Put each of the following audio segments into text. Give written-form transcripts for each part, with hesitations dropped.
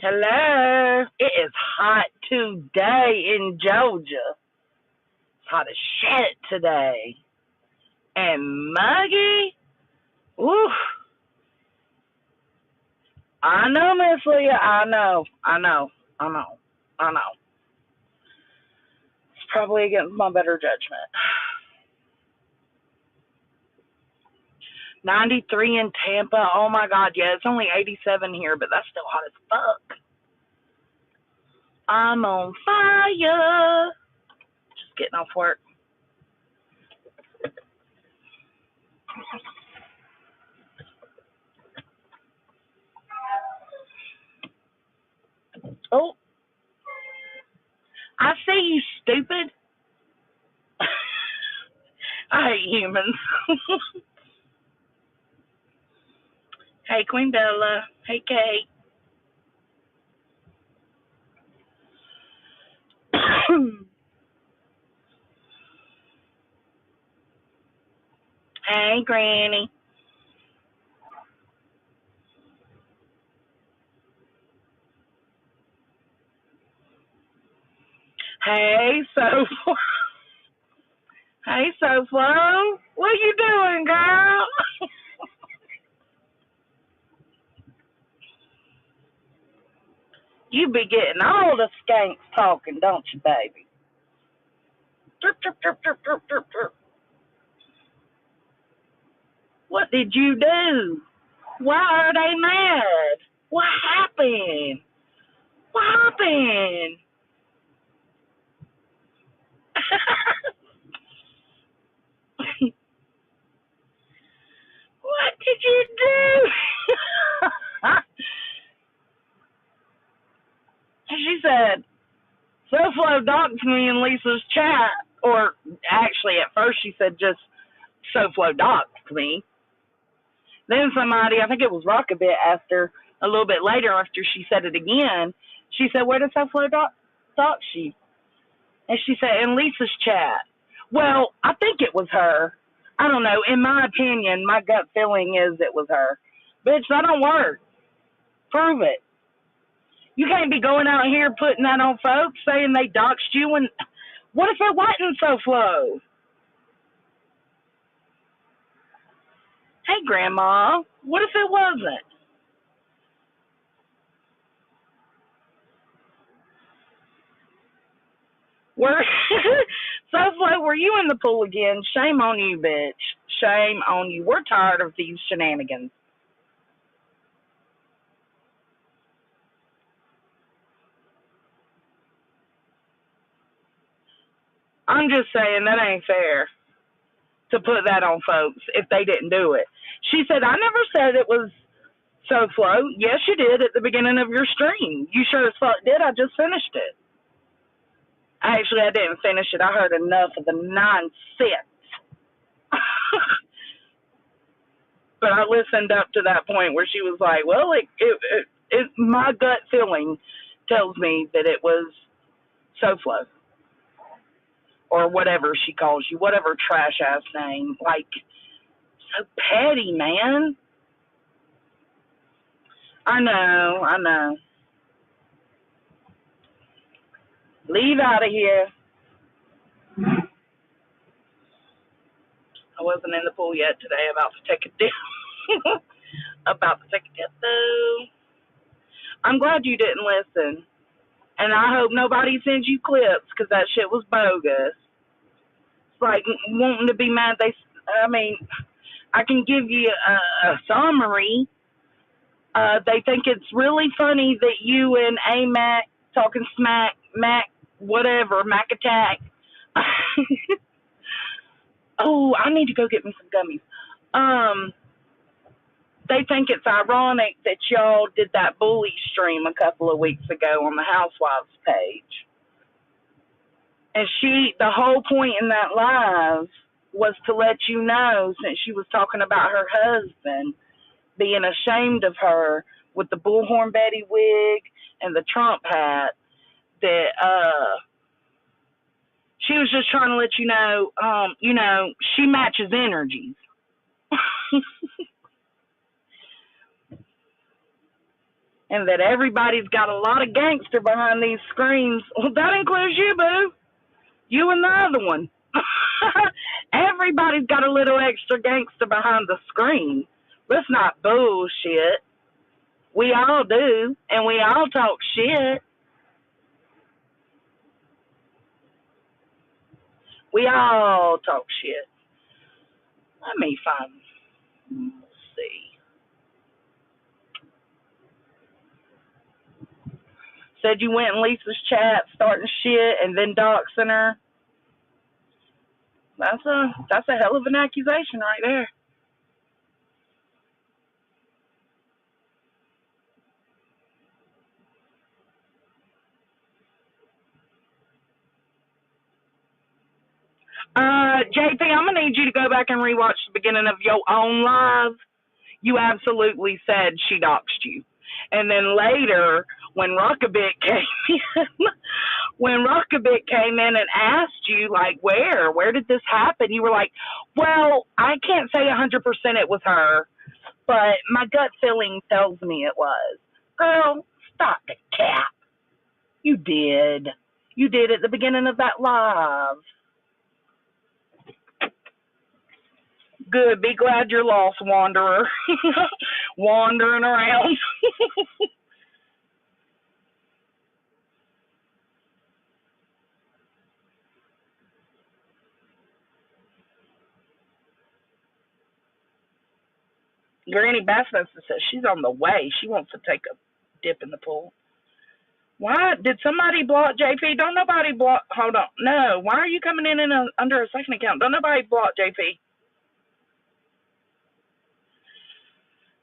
Hello. It is hot today in Georgia. It's hot as shit today. And muggy. Oof. I know, Miss Leah. I know. It's probably against my better judgment. 93 in Tampa. Oh my God. Yeah, it's only 87 here, but that's still hot as fuck. I'm on fire. Just getting off work. Oh, I see you, stupid. I hate humans. Hey, Queen Bella. Hey, Kate. Hey, Granny. Hey, Sofa. Hey, Sofa. What you doing, girl? You be getting all the skanks talking, don't you, baby? Drip, drip, drip, drip, drip, drip, drip. What did you do? Why are they mad? What happened? What happened? What did you do? She said, SoFlo doxed me in Lisa's chat. Or actually, at first she said just SoFlo doxed me. Then somebody, I think it was Rockabit, asked her a little bit later after she said it again. She said, where did SoFlo dox you? And she said, in Lisa's chat. Well, I think it was her. I don't know. In my opinion, my gut feeling is it was her. Bitch, that don't work. Prove it. You can't be going out here putting that on folks, saying they doxed you. And what if it wasn't SoFlo? Hey, Grandma, what if it wasn't? SoFlo, were you in the pool again? Shame on you, bitch. Shame on you. We're tired of these shenanigans. I'm just saying that ain't fair to put that on folks if they didn't do it. She said, I never said it was SoFlo. Yes, you did at the beginning of your stream. You sure as fuck did. I just finished it. Actually, I didn't finish it. I heard enough of the nonsense. But I listened up to that point where she was like, well, my gut feeling tells me that it was SoFlo. Or whatever she calls you, whatever trash ass name. Like, so petty, man. I know. Leave out of here. I wasn't in the pool yet today. About to take a dip. Though. I'm glad you didn't listen. And I hope nobody sends you clips because that shit was bogus. It's like wanting to be mad. I can give you a summary. They think it's really funny that you and AMAC talking smack, Mac, whatever, Mac attack. Oh, I need to go get me some gummies. They think it's ironic that y'all did that bully stream a couple of weeks ago on the Housewives page. And the whole point in that live was to let you know, since she was talking about her husband being ashamed of her with the Bullhorn Betty wig and the Trump hat, that she was just trying to let you know, she matches energies. and that everybody's got a lot of gangster behind these screens. Well, that includes you, boo. You and the other one. Everybody's got a little extra gangster behind the screen. That's not bullshit. We all do, and we all talk shit. We all talk shit. Let me find. Let's see. Said you went in Lisa's chat, starting shit, and then doxing her. That's a hell of an accusation right there. JP, I'm gonna need you to go back and rewatch the beginning of your own live. You absolutely said she doxed you, and then later when Rockabit came in, and asked you like where did this happen, you were like, well, I can't say 100% it was her, but my gut feeling tells me it was. Girl, stop the cap. You did at the beginning of that live. Good. Be glad you're lost, wanderer. Wandering around. Granny Bassmaster says she's on the way. She wants to take a dip in the pool. Why? Did somebody block JP? Don't nobody block. Hold on. No. Why are you coming in under a second account? Don't nobody block JP.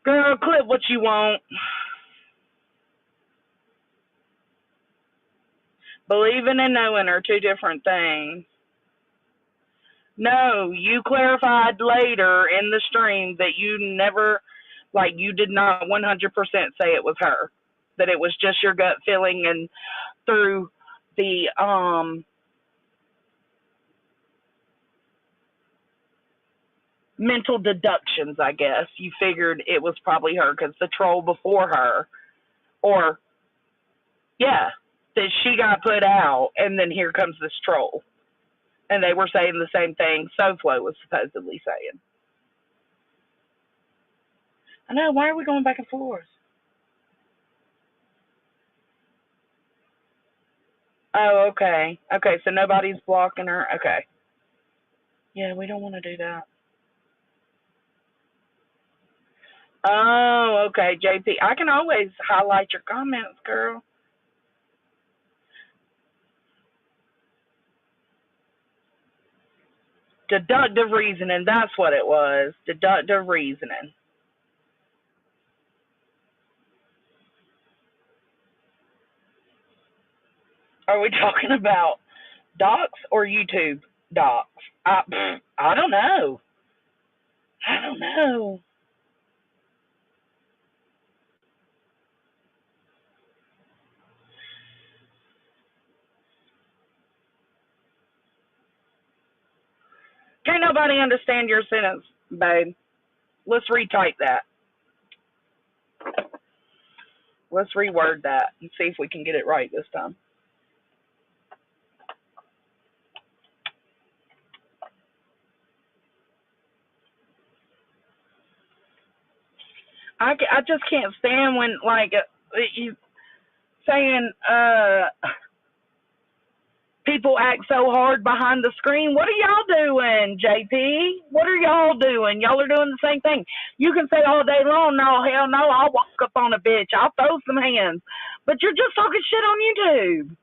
Girl, clip what you want. Believing and knowing are two different things. No, you clarified later in the stream that you never, like, you did not 100% say it was her. That it was just your gut feeling, and through the mental deductions, I guess, you figured it was probably her because the troll before her, or, yeah, that she got put out, and then here comes this troll. And they were saying the same thing SoFlo was supposedly saying. I know, why are we going back and forth? Oh, okay. Okay, so nobody's blocking her? Okay. Yeah, we don't want to do that. Oh, okay, JP. I can always highlight your comments, girl. Deductive reasoning, that's what it was. Deductive reasoning. Are we talking about docs or YouTube docs? I don't know. I don't know. Can't nobody understand your sentence, babe. Let's retype that. Let's reword that and see if we can get it right this time. I just can't stand when, like, you saying people act so hard behind the screen. What are y'all doing, JP? What are y'all doing? Y'all are doing the same thing. You can say all day long, no, hell no, I'll walk up on a bitch. I'll throw some hands. But you're just talking shit on YouTube.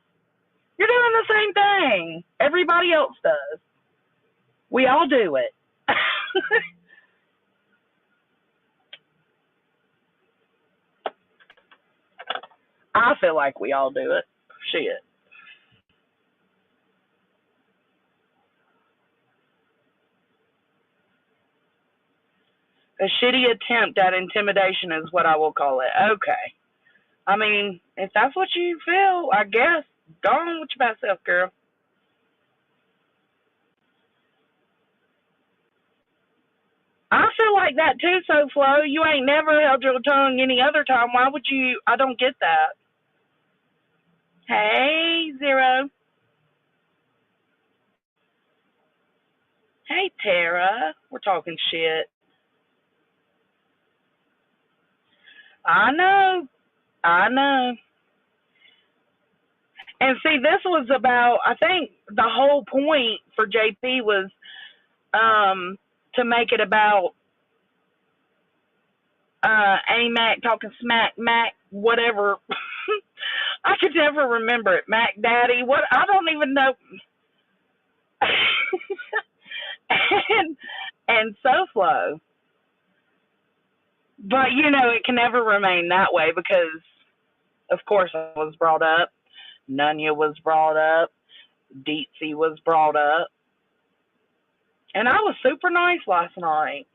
You're doing the same thing. Everybody else does. We all do it. I feel like we all do it. Shit. A shitty attempt at intimidation is what I will call it. Okay. I mean, if that's what you feel, I guess, go on with your best self, girl. I feel like that too, So Flo. You ain't never held your tongue any other time. Why would you? I don't get that. Hey, Zero. Hey, Tara. We're talking shit. I know. I know. And see, this was about, I think the whole point for JP was to make it about AMAC talking smack, Mac, whatever. I could never remember it. Mac Daddy, what? I don't even know. and SoFlo. But, it can never remain that way because, of course, I was brought up. Nunya was brought up. Deetsy was brought up. And I was super nice last night.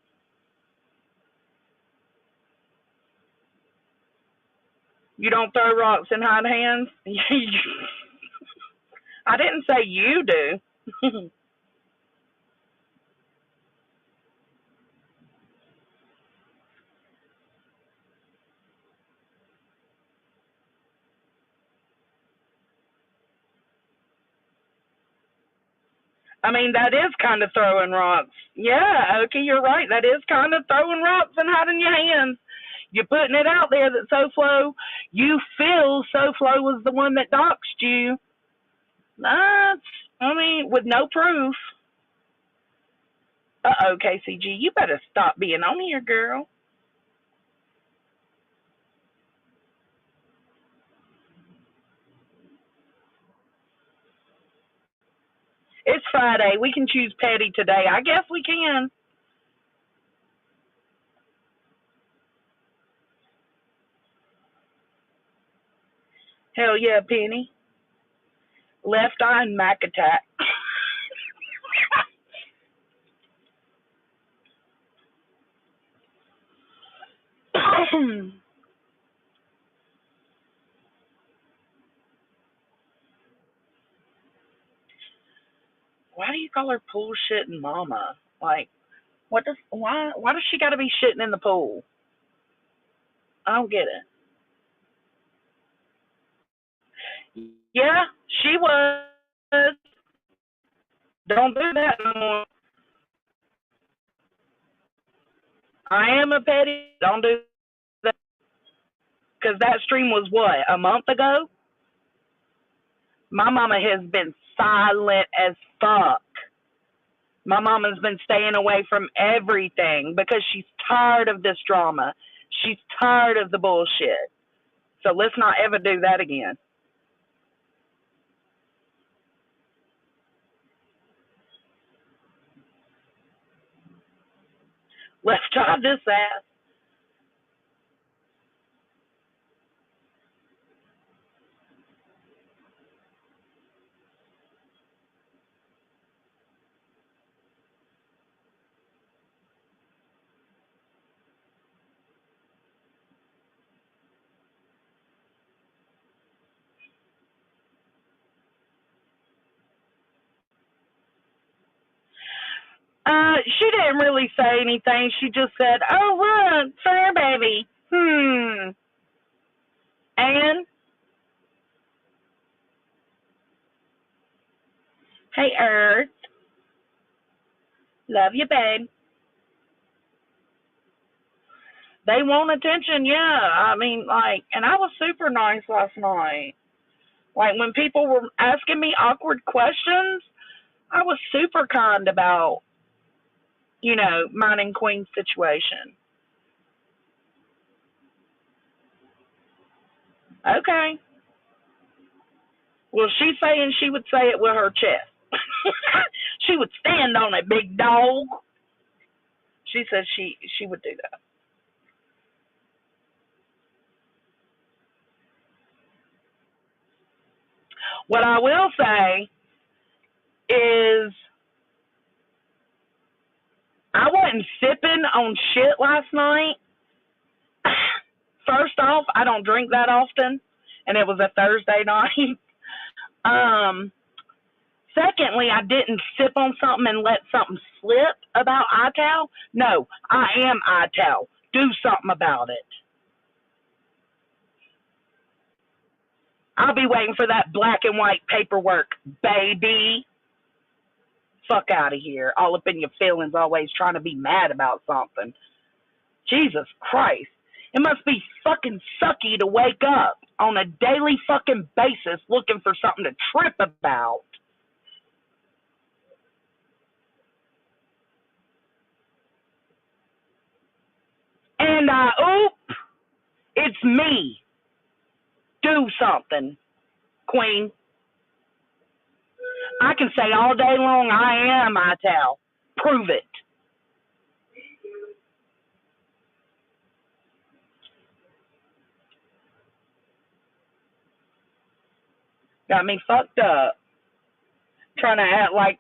You don't throw rocks and hide hands? I didn't say you do. I mean, that is kind of throwing rocks. Yeah, okay, you're right. That is kind of throwing rocks and hiding your hands. You're putting it out there that SoFlo, you feel SoFlo was the one that doxed you. That's, I mean, with no proof. Uh-oh, KCG, you better stop being on here, girl. It's Friday. We can choose petty today. I guess we can. Hell yeah, Penny. Left eye and Mac attack. Why do you call her pool shitting mama? Like, why does she got to be shitting in the pool? I don't get it. Yeah, she was. Don't do that no more. I am a petty. Don't do that. Because that stream was what, a month ago? My mama has been silent as fuck. My mama's been staying away from everything because she's tired of this drama. She's tired of the bullshit. So let's not ever do that again. Let's try this ass. She didn't really say anything. She just said, "Oh look, fair baby." And hey, Earth, love you, babe. They want attention, yeah. I mean, like, and I was super nice last night. Like when people were asking me awkward questions, I was super kind about, mine and Queen's situation. Okay. Well, she's saying she would say it with her chest. She would stand on it, big dog. She said she would do that. What I will say is I wasn't sipping on shit last night. First off, I don't drink that often, and it was a Thursday night. um, Secondly, I didn't sip on something and let something slip about ITOW. No, I am ITOW. Do something about it. I'll be waiting for that black and white paperwork, baby. Fuck out of here. All up in your feelings, always trying to be mad about something. Jesus Christ. It must be fucking sucky to wake up on a daily fucking basis looking for something to trip about. And it's me. Do something, Queen. I can say all day long, I am ITOW. Prove it. Got me fucked up. Trying to act like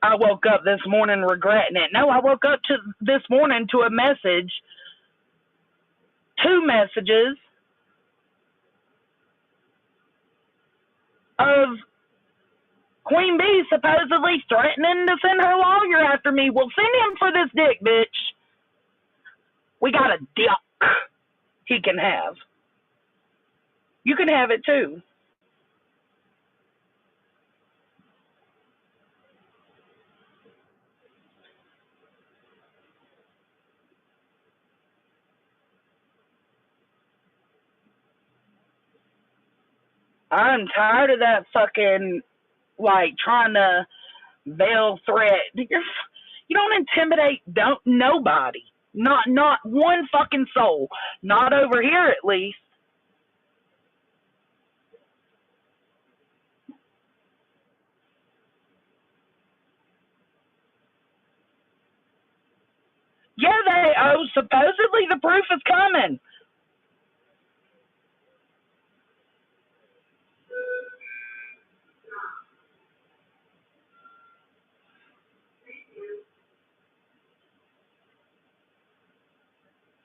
I woke up this morning regretting it. No, I woke up this morning to a message, 2 messages of Queen Bee supposedly threatening to send her lawyer after me. Well, send him for this dick, bitch. We got a dick he can have. You can have it too. I'm tired of that fucking, like, trying to veil threat. You don't intimidate nobody. Not one fucking soul. Not over here, at least. Yeah, supposedly the proof is coming.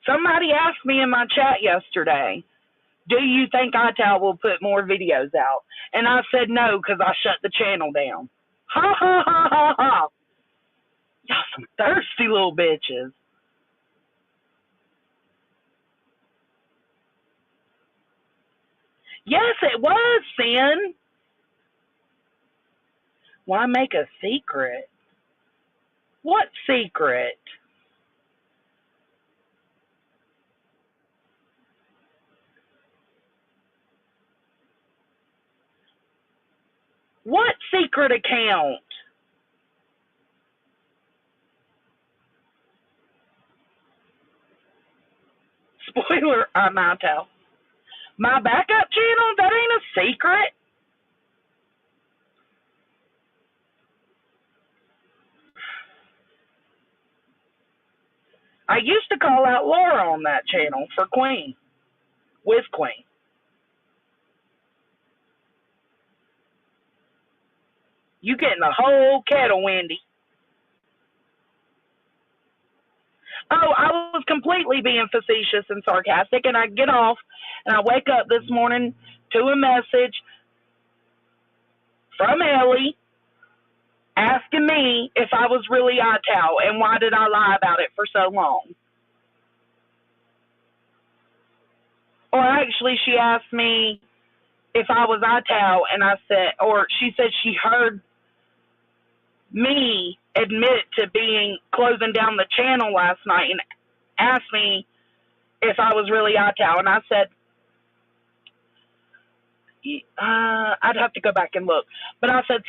Somebody asked me in my chat yesterday, do you think ITOW will put more videos out? And I said no, because I shut the channel down. Ha ha ha ha ha. Y'all some thirsty little bitches. Yes, it was, Sin. Why make a secret? What secret? What secret account? Spoiler, I'm ITOW. My backup channel? That ain't a secret. I used to call out Laura on that channel for Queen. With Queen. You getting the whole kettle, Wendy. Oh, I was completely being facetious and sarcastic, and I get off, and I wake up this morning to a message from Ellie asking me if I was really ITOW and why did I lie about it for so long. Or actually, she asked me if I was ITOW, and I said, or she said she heard me admit to closing down the channel last night and asked me if I was really ITOW, and I said, I'd have to go back and look, but I said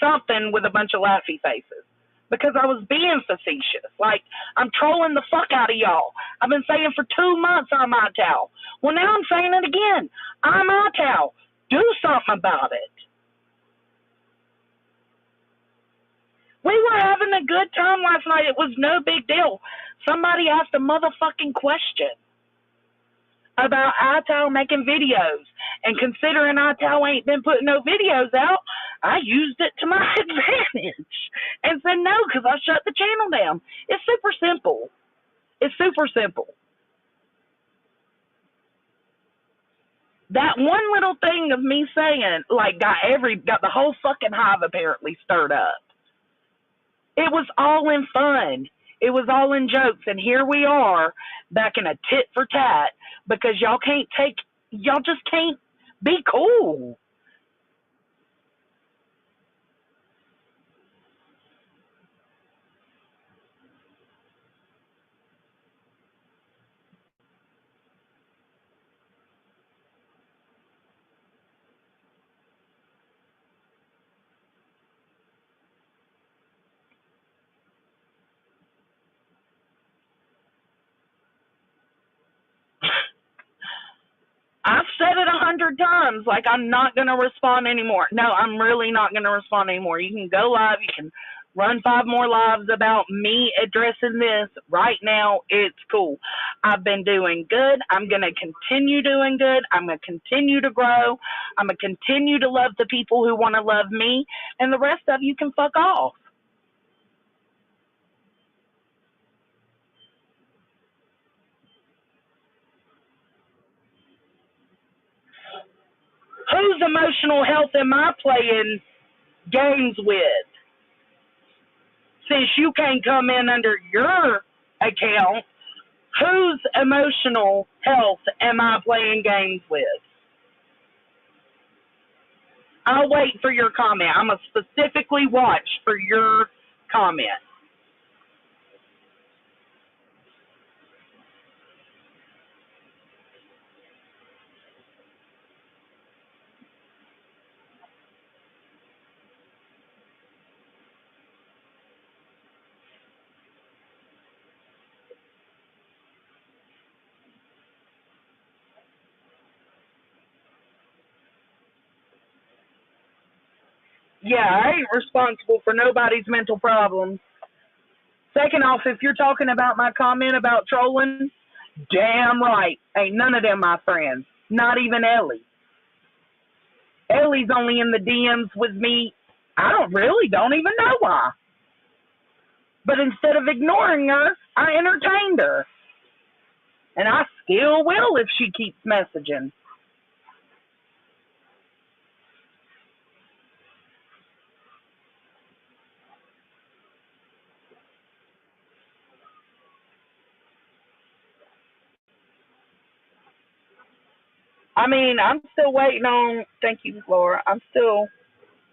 something with a bunch of laughy faces because I was being facetious. Like, I'm trolling the fuck out of y'all. I've been saying for 2 months I'm ITOW. Well, now I'm saying it again. I'm ITOW. Do something about it. We were having a good time last night. It was no big deal. Somebody asked a motherfucking question about ITOW making videos. And considering ITOW ain't been putting no videos out, I used it to my advantage and said no because I shut the channel down. It's super simple. It's super simple. That one little thing of me saying, like, got the whole fucking hive apparently stirred up. It was all in fun. It was all in jokes. And here we are back in a tit for tat because y'all just can't be cool. I've said it 100 times, like, I'm not going to respond anymore. No, I'm really not going to respond anymore. You can go live. You can run 5 more lives about me addressing this right now. It's cool. I've been doing good. I'm going to continue doing good. I'm going to continue to grow. I'm going to continue to love the people who want to love me, and the rest of you can fuck off. Whose emotional health am I playing games with? Since you can't come in under your account, whose emotional health am I playing games with? I'll wait for your comment. I'm going to specifically watch for your comment. Yeah, I ain't responsible for nobody's mental problems. Second off, if you're talking about my comment about trolling, damn right. Ain't none of them my friends. Not even Ellie. Ellie's only in the DMs with me. I don't even know why. But instead of ignoring her, I entertained her. And I still will if she keeps messaging. I mean, I'm still waiting on, thank you, Laura. I'm still,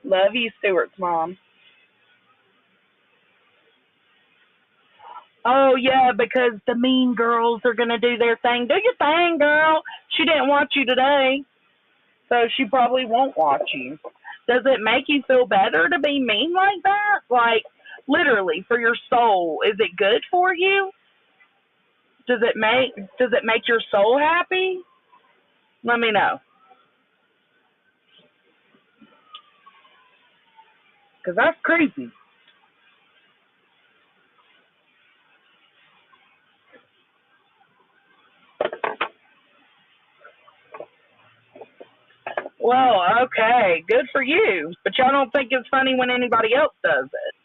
love you, Stuart's mom. Oh, yeah, because the mean girls are going to do their thing. Do your thing, girl. She didn't watch you today, so she probably won't watch you. Does it make you feel better to be mean like that? Like, literally, for your soul. Is it good for you? Does it make your soul happy? Let me know. Because that's creepy. Well, okay, good for you. But y'all don't think it's funny when anybody else does it.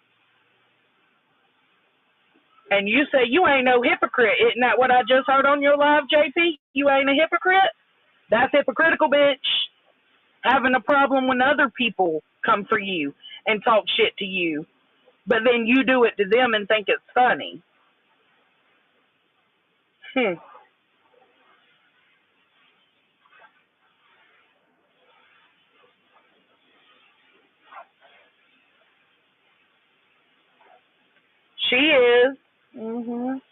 And you say you ain't no hypocrite. Isn't that what I just heard on your live, JP? You ain't a hypocrite? That's hypocritical, bitch. Having a problem when other people come for you and talk shit to you, but then you do it to them and think it's funny. Hmm. She is. Mhm.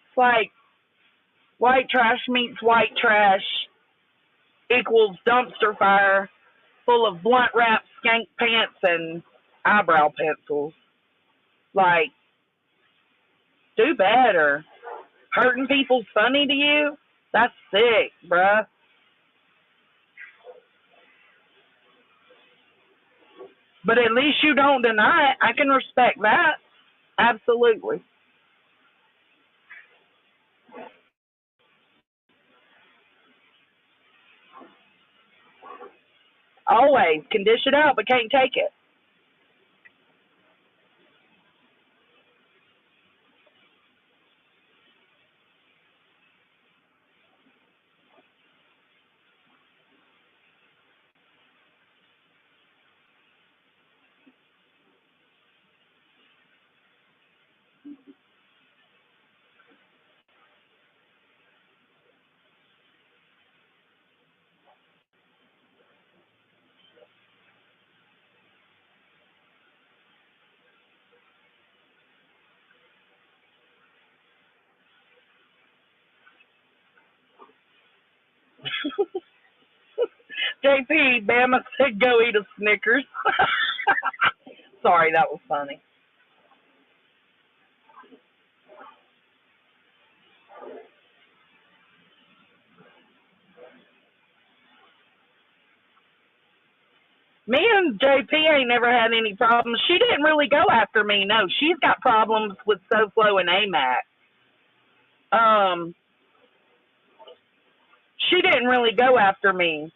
It's like white trash meets white trash equals dumpster fire full of blunt wrap, skank pants, and eyebrow pencils. Like, do better. Hurting people's funny to you? That's sick, bruh. But at least you don't deny it. I can respect that. Absolutely. Always. Can dish it out, but can't take it. JP, Bama said go eat a Snickers. Sorry, that was funny. Me and JP ain't never had any problems. She didn't really go after me. No, she's got problems with SoFlo and AMAC. Um, she didn't really go after me.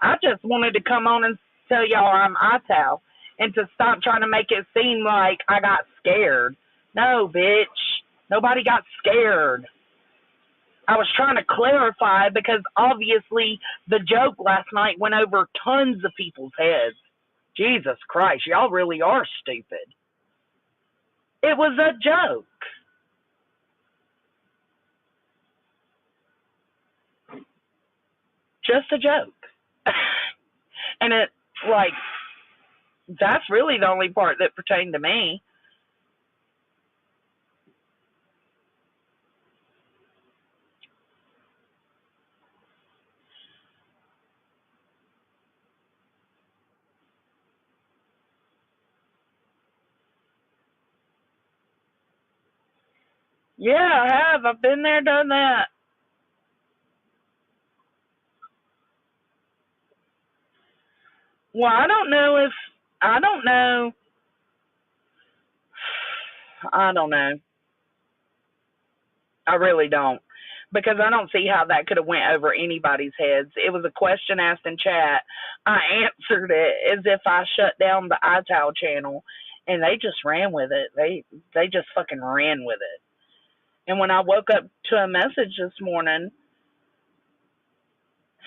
I just wanted to come on and tell y'all I'm ITOW and to stop trying to make it seem like I got scared. No, bitch. Nobody got scared. I was trying to clarify because obviously the joke last night went over tons of people's heads. Jesus Christ, y'all really are stupid. It was a joke. Just a joke. And it, like, that's really the only part that pertained to me. Yeah, I have. I've been there, done that. Well, I don't know if, I don't know. I don't know. I really don't. Because I don't see how that could have went over anybody's heads. It was a question asked in chat. I answered it as if I shut down the ITOW channel, and they just ran with it. They just fucking ran with it. And when I woke up to a message this morning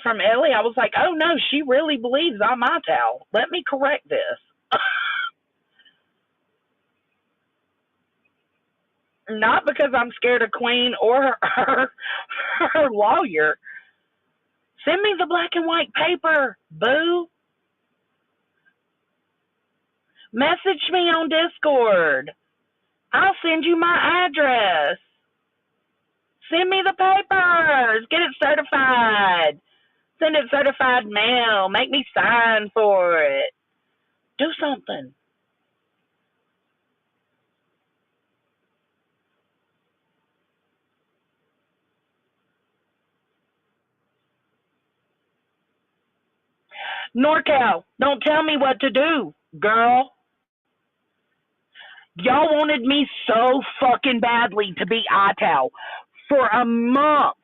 from Ellie, I was like, oh no, she really believes I'm ITOW. Let me correct this. Not because I'm scared of Queen or her lawyer. Send me the black and white paper, boo. Message me on Discord. I'll send you my address. Send me the papers. Get it certified. Send it certified mail. Make me sign for it. Do something. NorCal, don't tell me what to do, girl. Y'all wanted me so fucking badly to be ITOW. For a month,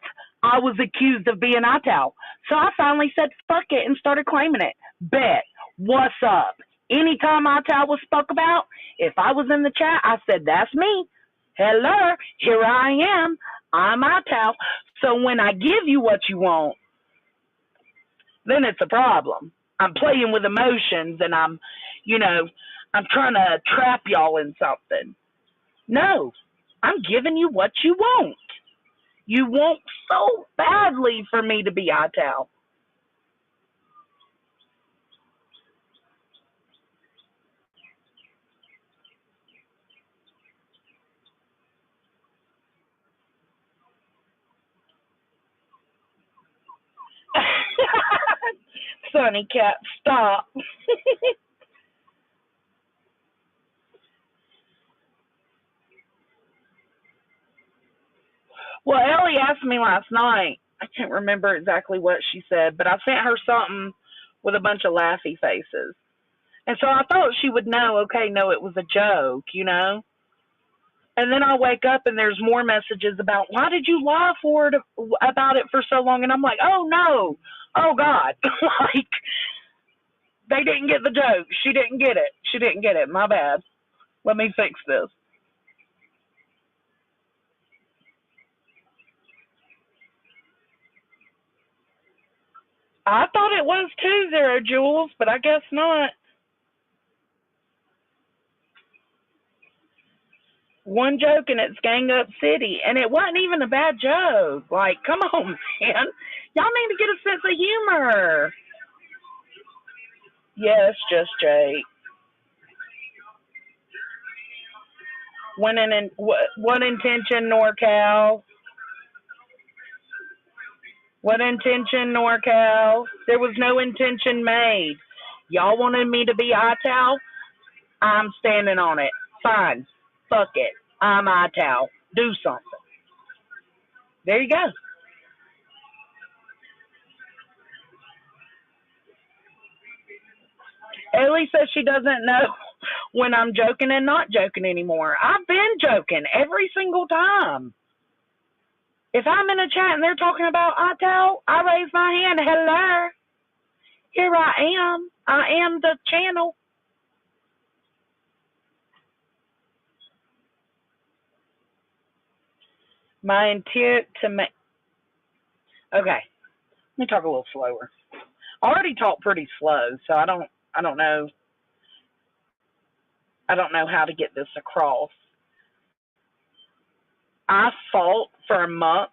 I was accused of being ITOW. So I finally said, fuck it, and started claiming it. Bet. What's up? Anytime ITOW was spoke about, if I was in the chat, I said, that's me. Hello, here I am. I'm ITOW. So when I give you what you want, then it's a problem. I'm playing with emotions and I'm trying to trap y'all in something. No, I'm giving you what you want. You want so badly for me to be ITOW. Sunny Cat, stop. Well, Ellie asked me last night. I can't remember exactly what she said, but I sent her something with a bunch of laughy faces. And so I thought she would know, okay, no, it was a joke, you know? And then I wake up and there's more messages about, why did you lie about it for so long? And I'm like, oh no, oh God. Like, they didn't get the joke. She didn't get it. She didn't get it. My bad. Let me fix this. I thought it was 2-0, Jules, but I guess not. One joke and it's Gang Up City. And it wasn't even a bad joke. Like, come on, man. Y'all need to get a sense of humor. Yes, just Jake. What intention, NorCal? What intention, NorCal? There was no intention made. Y'all wanted me to be ITOW? I'm standing on it. Fine. Fuck it. I'm ITOW. Do something. There you go. Ellie says she doesn't know when I'm joking and not joking anymore. I've been joking every single time. If I'm in a chat and they're talking about ITOW, I raise my hand. Hello. Here I am. I am the channel. My intent to make. Okay. Let me talk a little slower. I already talk pretty slow, so I don't know. I don't know how to get this across. I fought for a month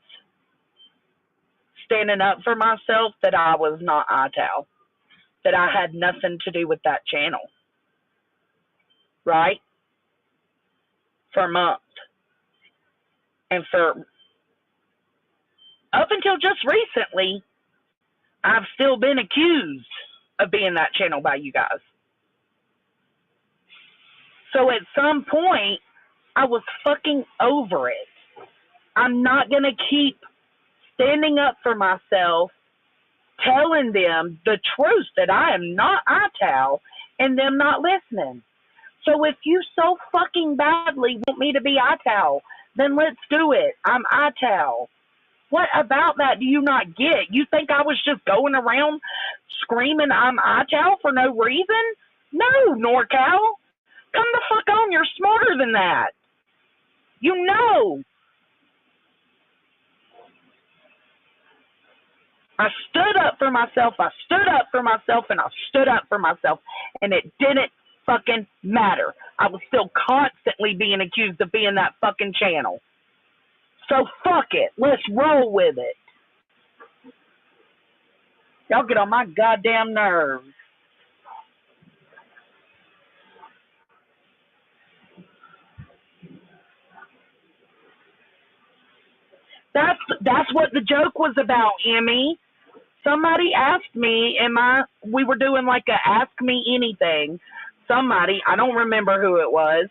standing up for myself that I was not ITOW, that I had nothing to do with that channel. Right? For a month. And for up until just recently, I've still been accused of being that channel by you guys. So at some point, I was fucking over it. I'm not going to keep standing up for myself, telling them the truth that I am not ITOW and them not listening. So if you so fucking badly want me to be ITOW, then let's do it. I'm ITOW. What about that do you not get? You think I was just going around screaming I'm ITOW for no reason? No, NorCal. Come the fuck on. You're smarter than that. You know. I stood up for myself. I stood up for myself, and I stood up for myself. And it didn't fucking matter. I was still constantly being accused of being that fucking channel. So fuck it. Let's roll with it. Y'all get on my goddamn nerves. That's what the joke was about, Emmy. Somebody asked me, we were doing like a ask me anything. Somebody, I don't remember who it was,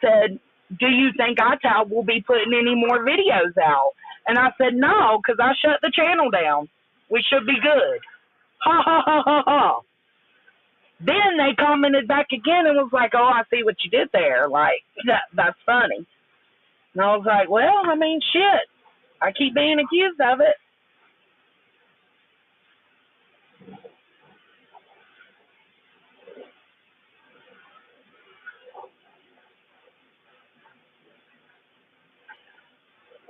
said, do you think ITOW will be putting any more videos out? And I said, no, because I shut the channel down. We should be good. Ha, ha, ha, ha, ha. Then they commented back again and was like, oh, I see what you did there. Like, that's funny. And I was like, well, I mean, shit. I keep being accused of it.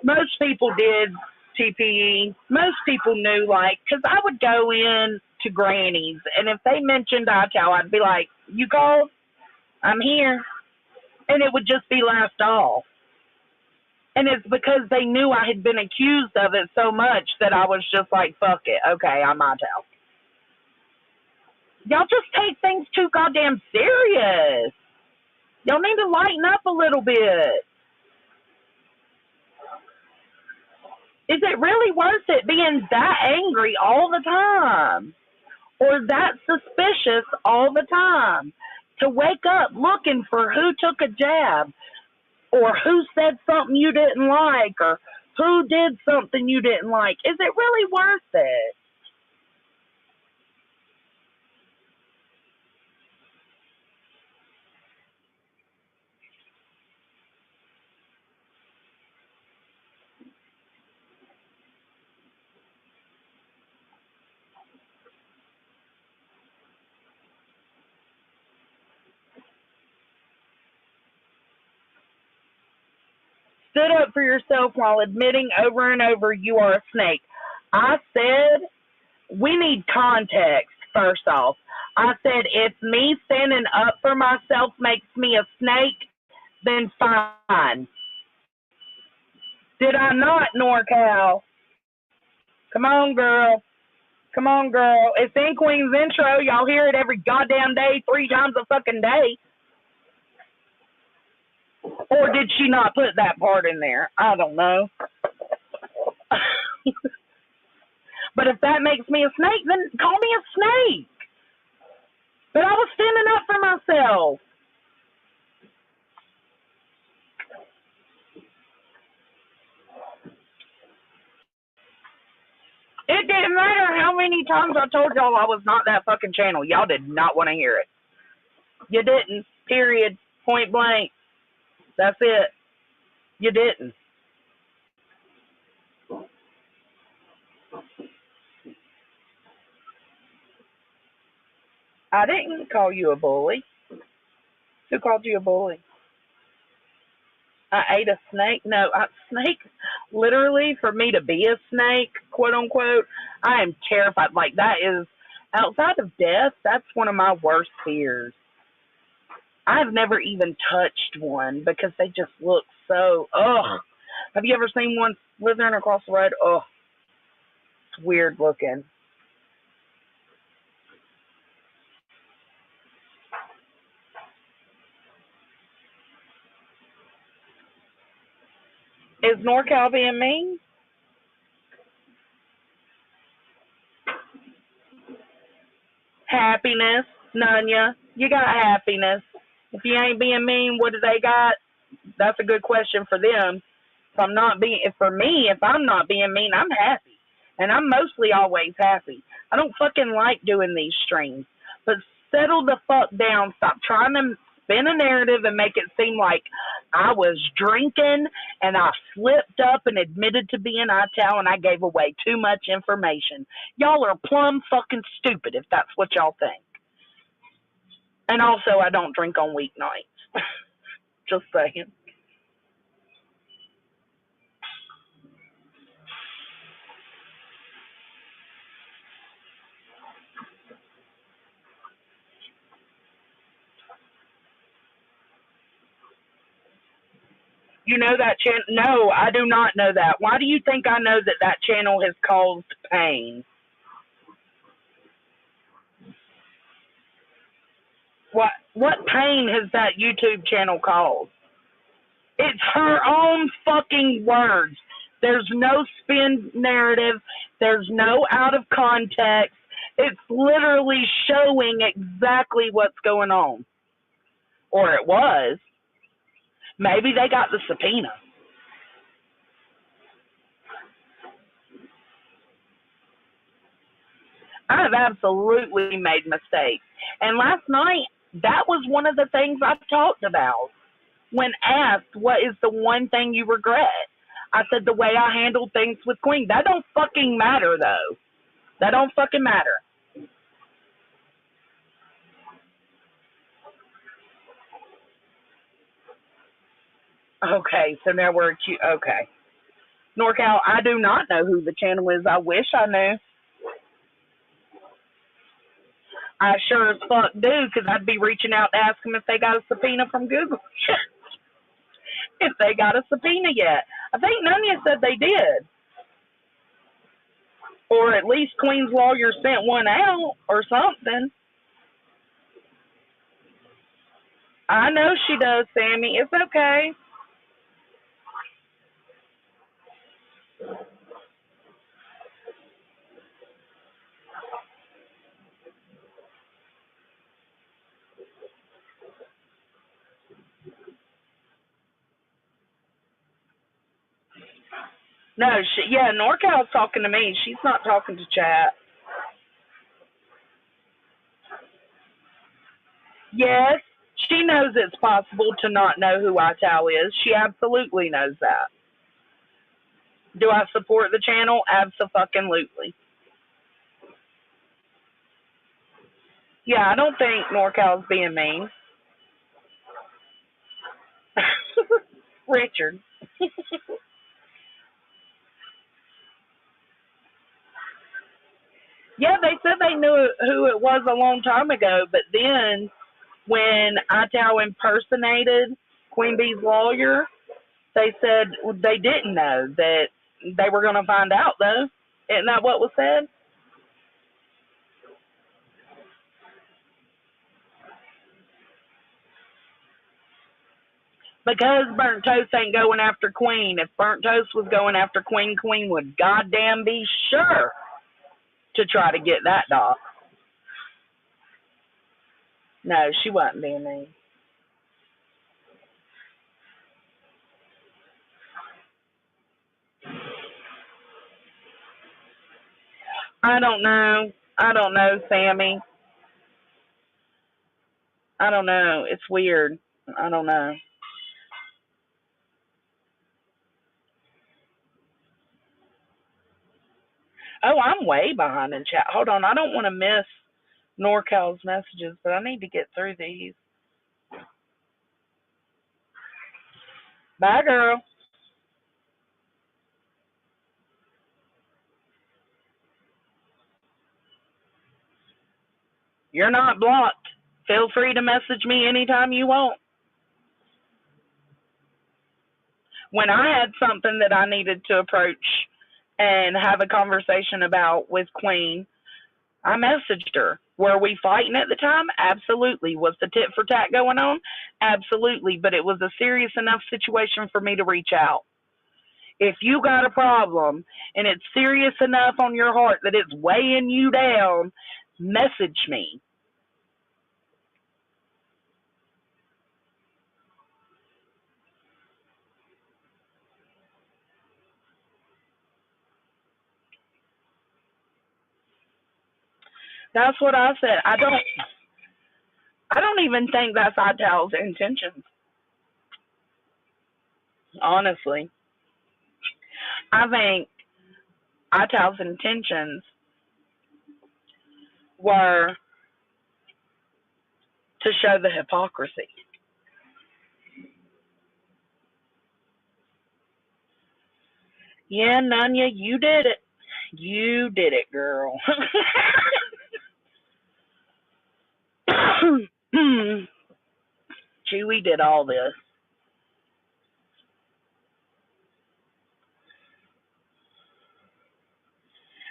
Most people did TPE. Most people knew, like, because I would go in to Granny's, and if they mentioned ITOW, I'd be like, you called? I'm here. And it would just be laughed off. And it's because they knew I had been accused of it so much that I was just like, fuck it. Okay, I'm ITOW. Y'all just take things too goddamn serious. Y'all need to lighten up a little bit. Is it really worth it being that angry all the time? Or that suspicious all the time? To wake up looking for who took a jab, or who said something you didn't like, or who did something you didn't like. Is it really worth it? stood up for yourself while admitting over and over you are a snake. I said, we need context, first off. I said, if me standing up for myself makes me a snake, then fine. Did I not, NorCal? Come on, girl. Come on, girl. It's in Queen's intro. Y'all hear it every goddamn day, 3 times a fucking day. Or did she not put that part in there? I don't know. But if that makes me a snake, then call me a snake. But I was standing up for myself. It didn't matter how many times I told y'all I was not that fucking channel. Y'all did not want to hear it. You didn't. Period. Point blank. That's it. You didn't. I didn't call you a bully. Who called you a bully? I ate a snake? No, snake, literally, for me to be a snake, quote unquote, I am terrified. Like, that is, outside of death, that's one of my worst fears. I've never even touched one because they just look so, ugh. Have you ever seen one slithering across the road? Ugh. It's weird looking. Is NorCal being mean? Happiness, Nunya. You got happiness. If you ain't being mean, what do they got? That's a good question for them. If I'm not being mean, I'm happy. And I'm mostly always happy. I don't fucking like doing these streams. But settle the fuck down. Stop trying to spin a narrative and make it seem like I was drinking and I slipped up and admitted to being ITOW and I gave away too much information. Y'all are plumb fucking stupid if that's what y'all think. And also, I don't drink on weeknights. Just saying. You know that channel? No, I do not know that. Why do you think I know that that channel has caused pain? What pain has that YouTube channel caused? It's her own fucking words. There's no spin narrative. There's no out of context. It's literally showing exactly what's going on. Or it was. Maybe they got the subpoena. I've absolutely made mistakes. And last night, that was one of the things I talked about. When asked, what is the one thing you regret? I said the way I handled things with Queen. That don't fucking matter, though. That don't fucking matter. Okay, so now we're accused. Okay. NorCal, I do not know who the channel is. I wish I knew. I sure as fuck do, because I'd be reaching out to ask them if they got a subpoena from Google. If they got a subpoena yet. I think Nunya said they did. Or at least Queen's lawyer sent one out or something. I know she does, Sammy. It's okay. No, NorCal's talking to me. She's not talking to chat. Yes, she knows it's possible to not know who ITOW is. She absolutely knows that. Do I support the channel? Absolutely. Yeah, I don't think NorCal's being mean. Richard. Yeah, they said they knew who it was a long time ago, but then when ITOW impersonated Queen Bee's lawyer, they said they didn't know that they were going to find out, though. Isn't that what was said? Because Burnt Toast ain't going after Queen. If Burnt Toast was going after Queen, Queen would goddamn be sure to try to get that dog. No, she wasn't being mean. I don't know. I don't know, Sammy. I don't know. It's weird. I don't know. Oh, I'm way behind in chat. Hold on. I don't want to miss NorCal's messages, but I need to get through these. Bye, girl. You're not blocked. Feel free to message me anytime you want. When I had something that I needed to approach and have a conversation about with Queen, I messaged her. Were we fighting at the time? Absolutely. Was the tit for tat going on? Absolutely. But it was a serious enough situation for me to reach out. If you got a problem and it's serious enough on your heart that it's weighing you down, message me. That's what I said. I don't even think that's ITAL's intentions. Honestly. I think ITAL's intentions were to show the hypocrisy. Yeah, Nanya, you did it. You did it, girl. Chewy did all this.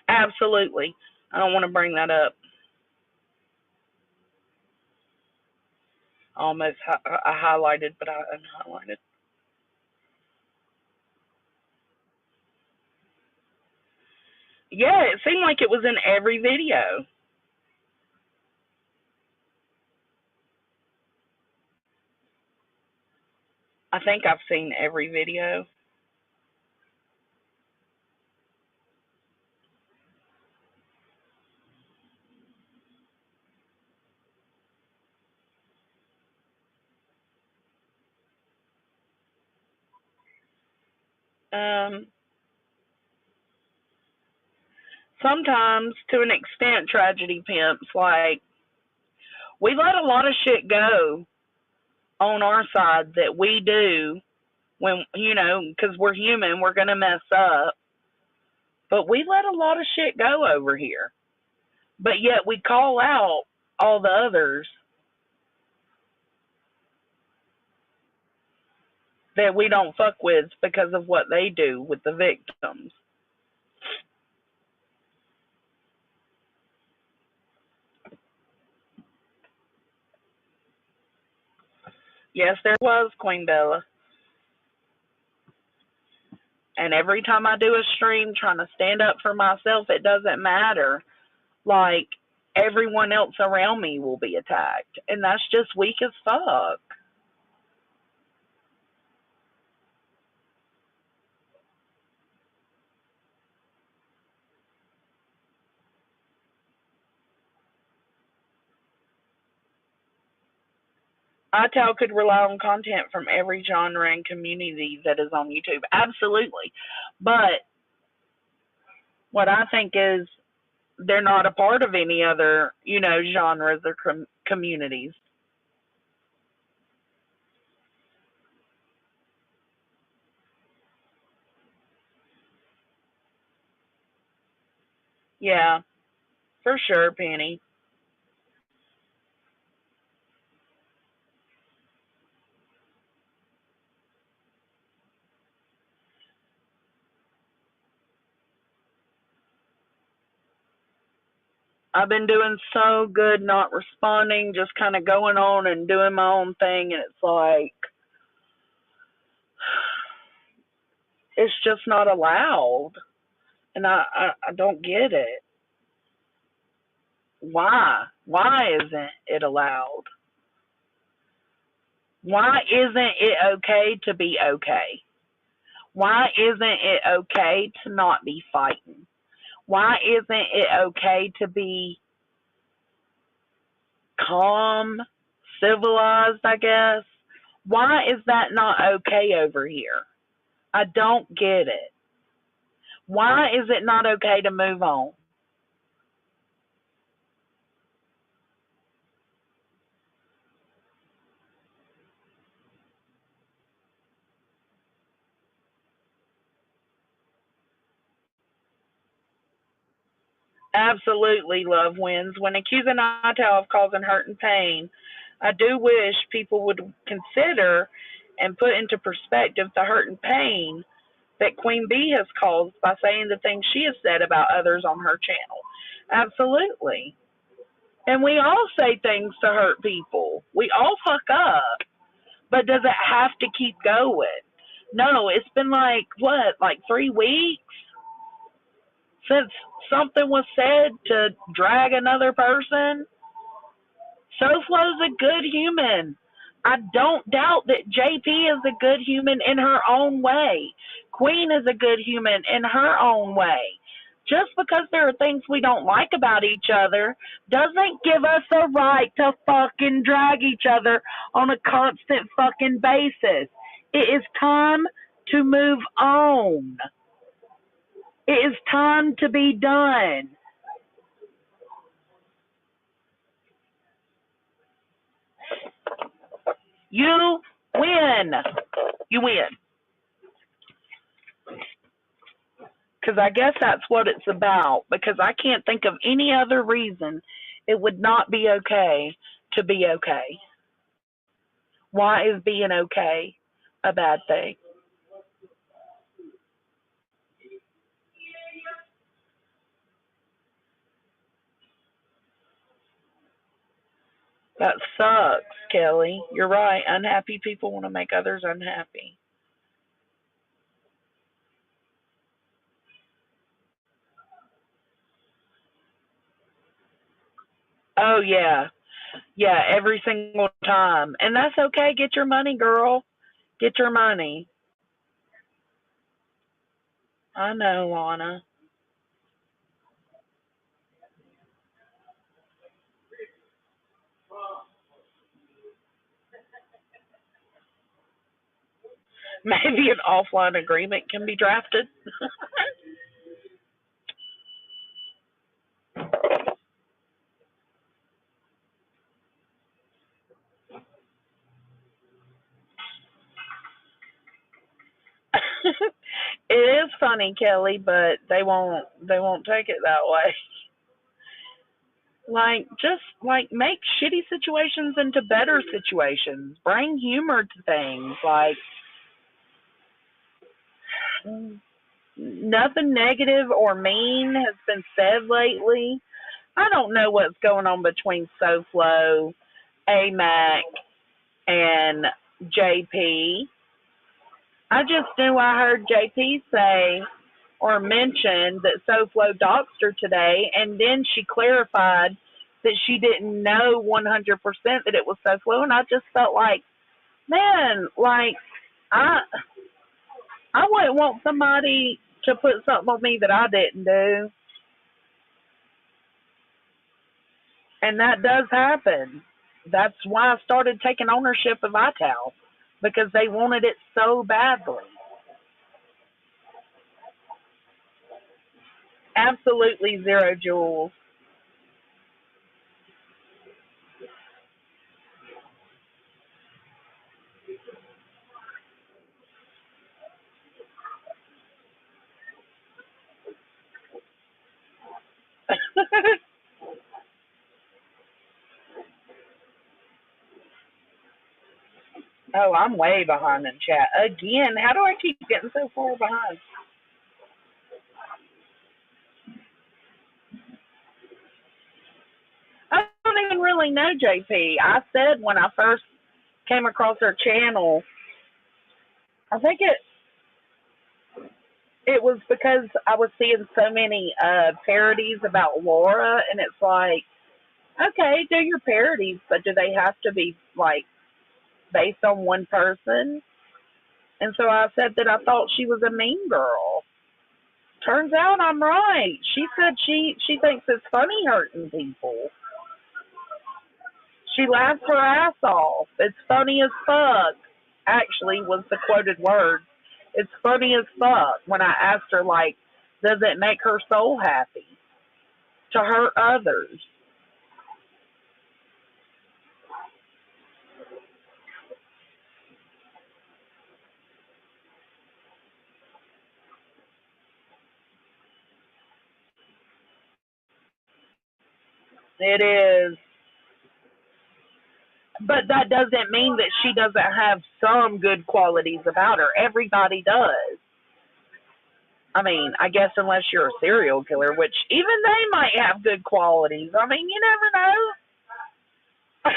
Absolutely. I don't want to bring that up. Almost I highlighted, but I unhighlighted. Yeah, it seemed like it was in every video. I think I've seen every video. Um, Sometimes, to an extent, tragedy pimps. Like, we let a lot of shit go on our side that we do when, because we're human, we're going to mess up. But we let a lot of shit go over here. But yet we call out all the others that we don't fuck with because of what they do with the victims. Yes, there was, Queen Bella. And every time I do a stream trying to stand up for myself, it doesn't matter. Like, everyone else around me will be attacked. And that's just weak as fuck. ITOW could rely on content from every genre and community that is on YouTube. Absolutely. But what I think is they're not a part of any other, genres or communities. Yeah, for sure, Penny. I've been doing so good not responding, just kind of going on and doing my own thing, and it's like, it's just not allowed. And I don't get it. Why? Why isn't it allowed? Why isn't it okay to be okay? Why isn't it okay to not be fighting? Why isn't it okay to be calm, civilized, I guess? Why is that not okay over here? I don't get it. Why is it not okay to move on? Absolutely, love wins. When accusing ITOW of causing hurt and pain, I do wish people would consider and put into perspective the hurt and pain that Queen Bee has caused by saying the things she has said about others on her channel. Absolutely. And we all say things to hurt people. We all fuck up. But does it have to keep going? No, it's been like, what, like 3 weeks since something was said to drag another person? SoFlo's a good human. I don't doubt that JP is a good human in her own way. Queen is a good human in her own way. Just because there are things we don't like about each other doesn't give us a right to fucking drag each other on a constant fucking basis. It is time to move on. It is time to be done. You win. You win. Because I guess that's what it's about. Because I can't think of any other reason it would not be okay to be okay. Why is being okay a bad thing? That sucks, Kelly. You're right. Unhappy people want to make others unhappy. Oh, yeah. Yeah, every single time. And that's okay. Get your money, girl. Get your money. I know, Lana. Maybe an offline agreement can be drafted. It is funny, Kelly, but they won't take it that way. Like, just like make shitty situations into better situations. Bring humor to things. Like, nothing negative or mean has been said lately. I don't know what's going on between SoFlo, AMAC, and JP. I just knew I heard JP say or mention that SoFlo doxed her today, and then she clarified that she didn't know 100% that it was SoFlo, and I just felt like, man, like I I wouldn't want somebody to put something on me that I didn't do, and that does happen. That's why I started taking ownership of ITOW because they wanted it so badly. Absolutely zero jewels. Oh, I'm way behind in chat. Again, how do I keep getting so far behind? I don't even really know JP. I said when I first came across her channel, I think it was because I was seeing so many parodies about Laura, and it's like, okay, do your parodies, but do they have to be like based on one person? And so I said that I thought she was a mean girl. Turns out I'm right. She said she thinks it's funny hurting people. She laughs her ass off. It's funny as fuck. Actually, was the quoted word. It's funny as fuck when I asked her, like, does it make her soul happy to hurt others? It is. But that doesn't mean that she doesn't have some good qualities about her. Everybody does. I mean, I guess unless you're a serial killer, which even they might have good qualities. I mean, you never know.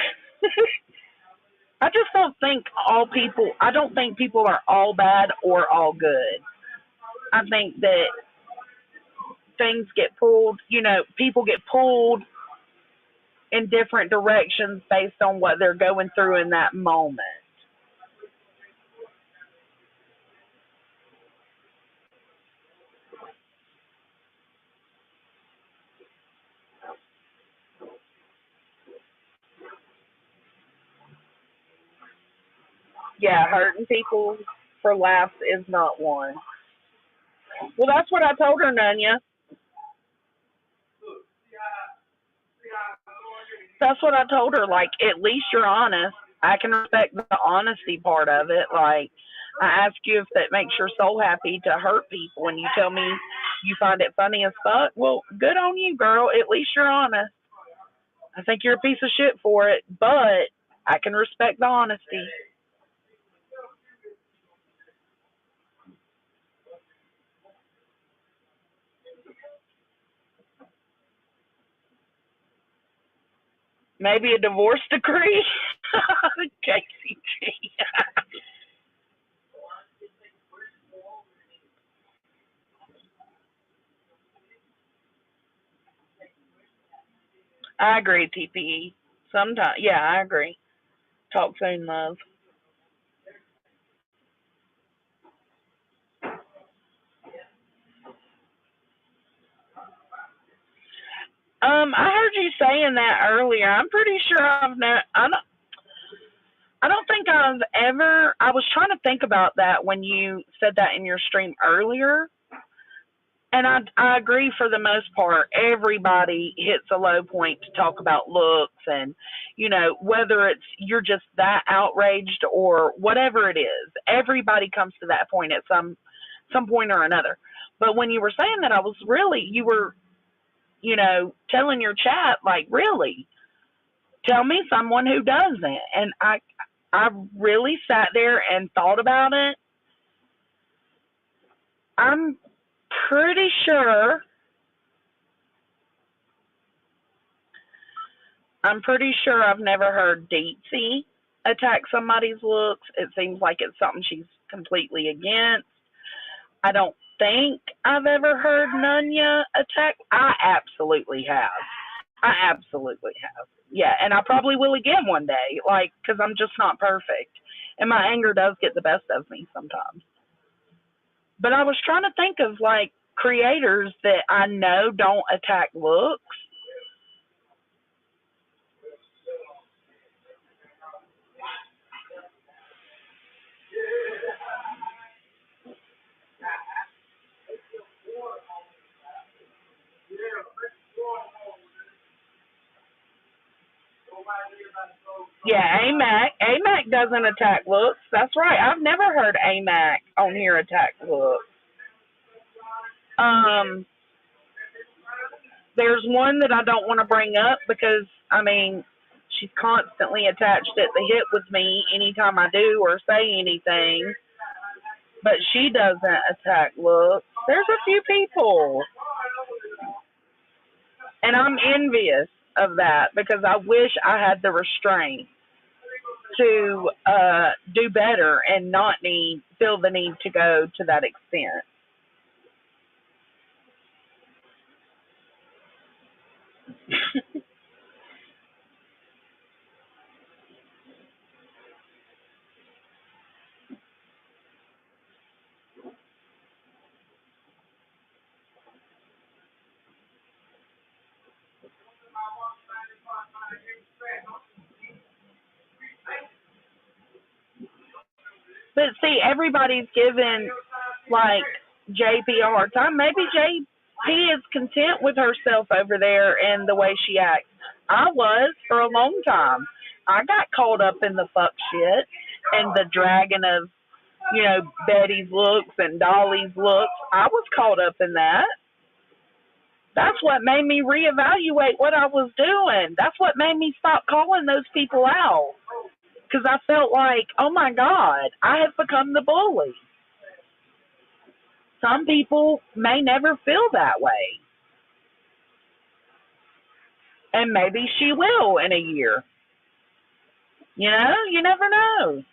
I just don't think I don't think people are all bad or all good. I think that things get pulled, people get pulled in different directions based on what they're going through in that moment. Yeah, hurting people for laughs is not one. Well, that's what I told her, Nunya. That's what I told her. Like, at least you're honest. I can respect the honesty part of it. Like, I ask you if that makes your soul happy to hurt people, and you tell me you find it funny as fuck. Well, good on you, girl. At least you're honest. I think you're a piece of shit for it, but I can respect the honesty. Maybe a divorce decree? KCG. I agree, TPE. Sometimes, yeah, I agree. Talk soon, love. I heard you saying that earlier. I'm pretty sure I don't think I've ever. I was trying to think about that when you said that in your stream earlier, and I agree for the most part. Everybody hits a low point to talk about looks, and whether it's you're just that outraged or whatever it is. Everybody comes to that point at some point or another. But when you were saying that, I was really you were telling your chat like really tell me someone who doesn't, and I really sat there and thought about it. I'm pretty sure I've never heard Deetsy attack somebody's looks. It seems like it's something she's completely against. I don't think I've ever heard Nunya attack. I absolutely have. I absolutely have. Yeah, and I probably will again one day, like, because I'm just not perfect. And my anger does get the best of me sometimes. But I was trying to think of, like, creators that I know don't attack looks. Yeah, AMAC. AMAC doesn't attack looks. That's right. I've never heard AMAC on here attack looks. Um, there's one that I don't want to bring up because, I mean, She's constantly attached at the hip with me anytime I do or say anything. But she doesn't attack looks. There's a few people. And I'm envious of that because I wish I had the restraint to do better and not feel the need to go to that extent. But see, everybody's giving like JP a hard time. Maybe JP is content with herself over there and the way she acts. I was for a long time. I got caught up in the fuck shit and the dragging of, Betty's looks and Dolly's looks. I was caught up in that. That's what made me reevaluate what I was doing. That's what made me stop calling those people out. Because I felt like, oh my God, I have become the bully. Some people may never feel that way. And maybe she will in a year. You never know.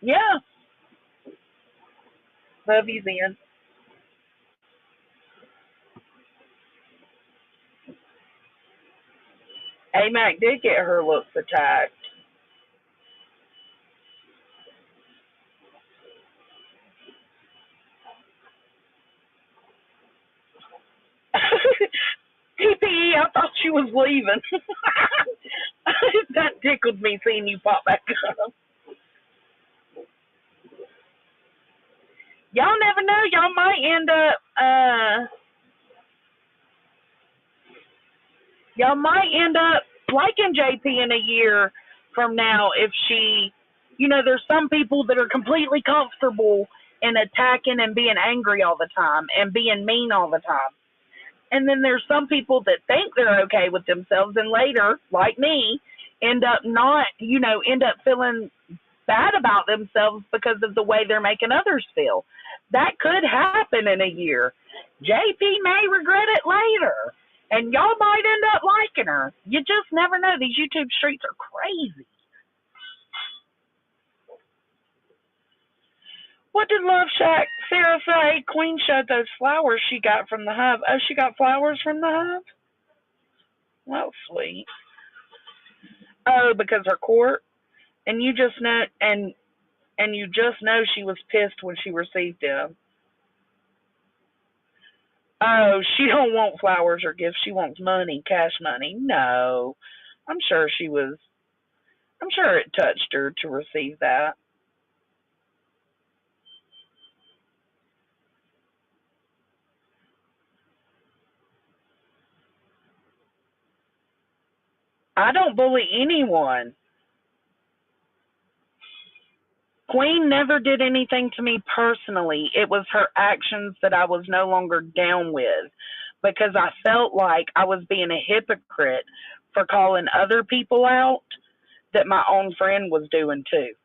Yeah. Love you, then. AMAC did get her looks attacked. PPE, I thought she was leaving. That tickled me seeing you pop back up. Y'all never know. Y'all might end up liking JP in a year from now if she, there's some people that are completely comfortable in attacking and being angry all the time and being mean all the time. And then there's some people that think they're okay with themselves and later, like me, end up feeling bad about themselves because of the way they're making others feel. That could happen in a year. JP may regret it later. And y'all might end up liking her. You just never know. These YouTube streets are crazy. What did Love Shack Sarah say? Queen showed those flowers she got from the Hive. Oh, she got flowers from the Hive? Well, sweet. Oh, because her court? And you just know you just know she was pissed when she received them. Oh, she don't want flowers or gifts. She wants money, cash money. No. I'm sure it touched her to receive that. I don't bully anyone. Queen never did anything to me personally. It was her actions that I was no longer down with because I felt like I was being a hypocrite for calling other people out that my own friend was doing too.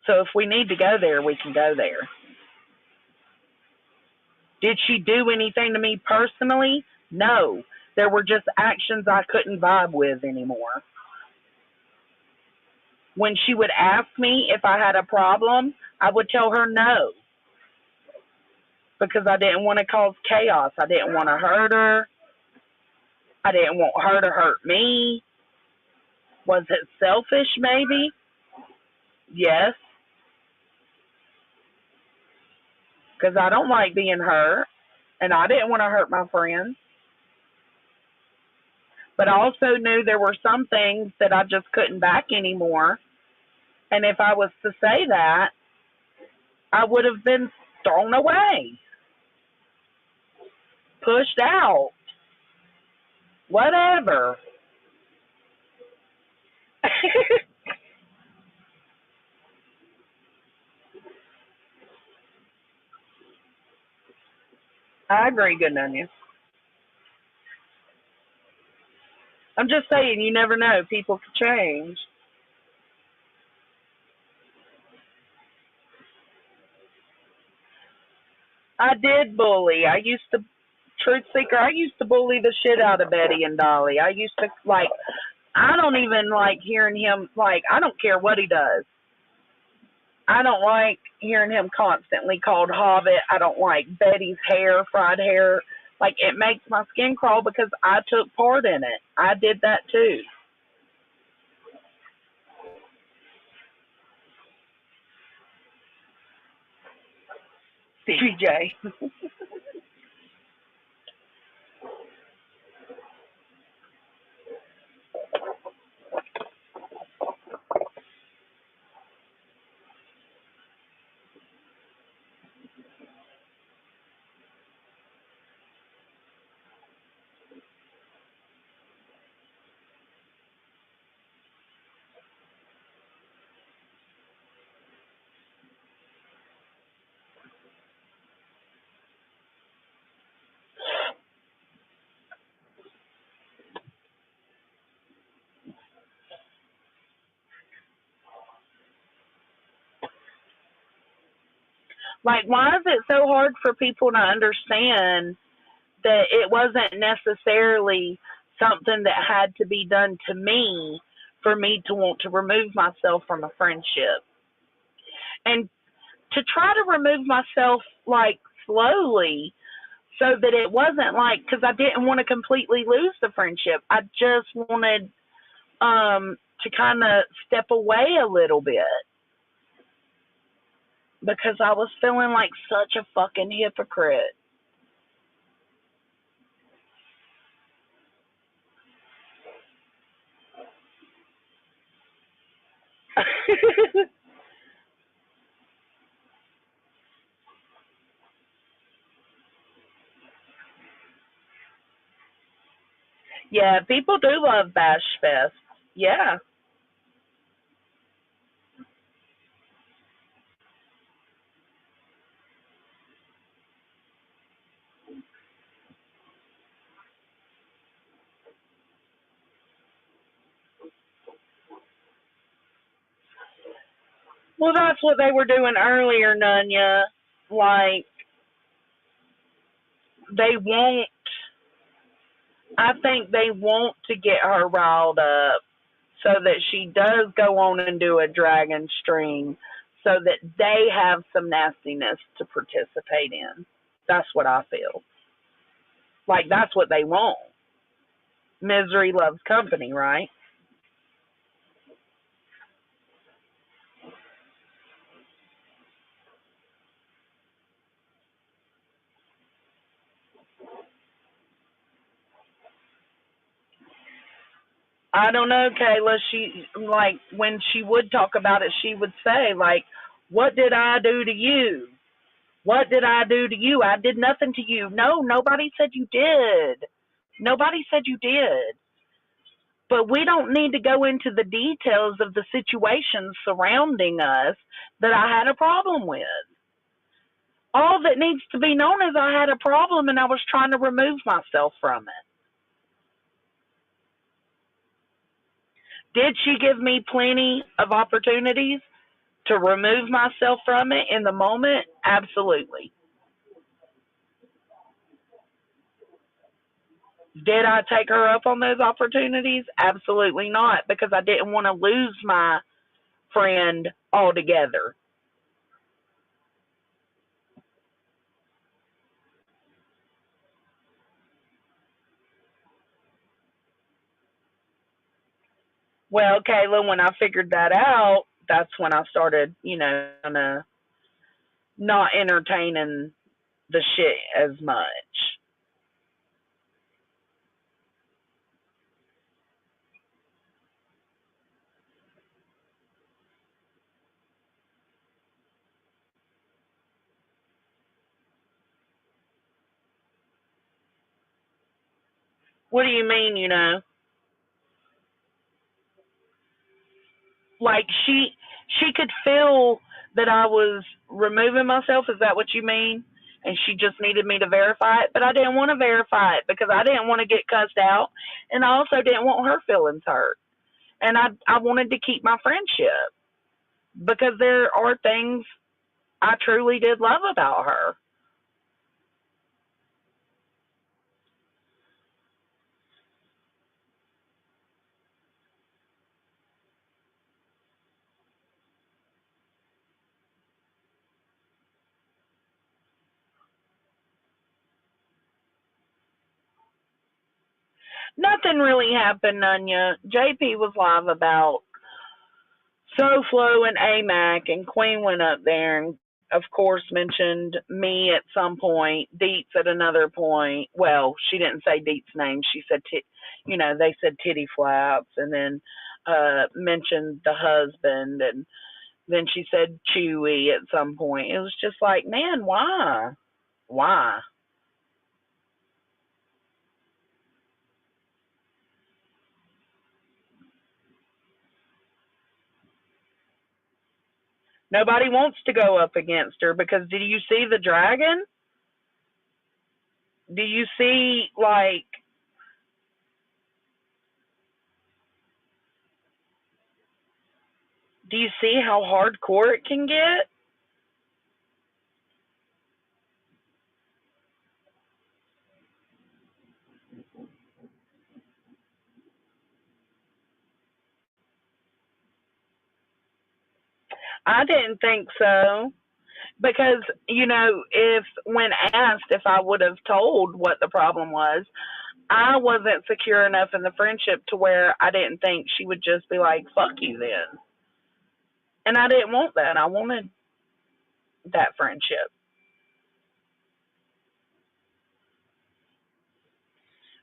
So if we need to go there, we can go there. Did she do anything to me personally? No. There were just actions I couldn't vibe with anymore. When she would ask me if I had a problem, I would tell her no. Because I didn't want to cause chaos. I didn't want to hurt her. I didn't want her to hurt me. Was it selfish, maybe? Yes. Because I don't like being hurt. And I didn't want to hurt my friends. But I also knew there were some things that I just couldn't back anymore. And if I was to say that, I would have been thrown away, pushed out, whatever. I agree, good on you. I'm just saying, you never know. People can change. I did bully. I used to, truth seeker, I used to bully the shit out of Betty and Dolly. I used to, like, I don't even like hearing him, like, I don't care what he does. I don't like hearing him constantly called Hobbit. I don't like Betty's hair, fried hair. Like, it makes my skin crawl because I took part in it. I did that too. Stevie J. Like, why is it so hard for people to understand that it wasn't necessarily something that had to be done to me for me to want to remove myself from a friendship? And to try to remove myself, like, slowly, so that it wasn't like, because I didn't want to completely lose the friendship. I just wanted to kind of step away a little bit because I was feeling like such a fucking hypocrite. Yeah, people do love Bash Fest. Yeah. Well, that's what they were doing earlier, Nunya. Like, they won't, I think they want to get her riled up so that she does go on and do a dragon string so that they have some nastiness to participate in. That's what I feel. Like, that's what they want. Misery loves company, right? I don't know, Kayla. She, like, when she would talk about it, she would say, like, what did I do to you? What did I do to you? I did nothing to you. No, nobody said you did. Nobody said you did. But we don't need to go into the details of the situations surrounding us that I had a problem with. All that needs to be known is I had a problem and I was trying to remove myself from it. Did she give me plenty of opportunities to remove myself from it in the moment? Absolutely. Did I take her up on those opportunities? Absolutely not, because I didn't want to lose my friend altogether. Well, Kayla, when I figured that out, that's when I started, kinda not entertaining the shit as much. What do you mean? Like, she could feel that I was removing myself. Is that what you mean? and she just needed me to verify it, but I didn't want to verify it because I didn't want to get cussed out, and I also didn't want her feelings hurt. And I wanted to keep my friendship because there are things I truly did love about her. Nothing really happened, Nunya. JP was live about SoFlo and AMAC, and Queen went up there and, of course, mentioned me at some point, Deets at another point. Well, she didn't say Deets' name. She said, they said titty flaps, and then mentioned the husband, and then she said Chewy at some point. It was just like, man, why? Why? Nobody wants to go up against her because do you see the dragon? Do you see, like, do you see how hardcore it can get? I didn't think so because, if when asked if I would have told what the problem was, I wasn't secure enough in the friendship to where I didn't think she would just be like, fuck you then. And I didn't want that. I wanted that friendship.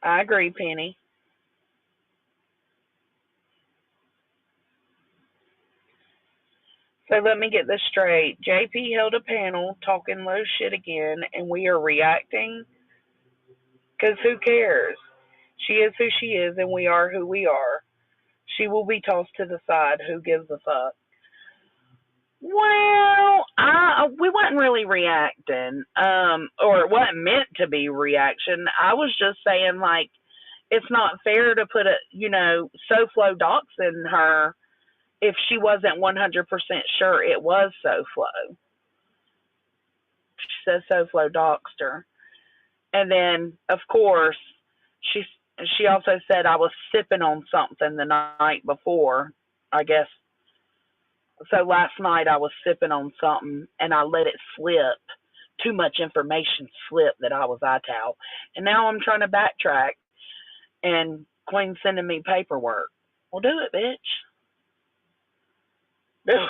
I agree, Penny. So let me get this straight. JP held a panel talking low shit again, and we are reacting? Because who cares? She is who she is, and we are who we are. She will be tossed to the side. Who gives a fuck? Well, we wasn't really reacting, or it wasn't meant to be reaction. I was just saying, like, it's not fair to put SoFlo doxing her if she wasn't 100% sure it was SoFlo. She says SoFlo doxed her. And then, of course, she she also said I was sipping on something the night before. I guess so. Last night I was sipping on something and I let it slip. Too much information slipped that I was ITOW, and now I'm trying to backtrack. And Queen's sending me paperwork. Well, do it, bitch. Do it.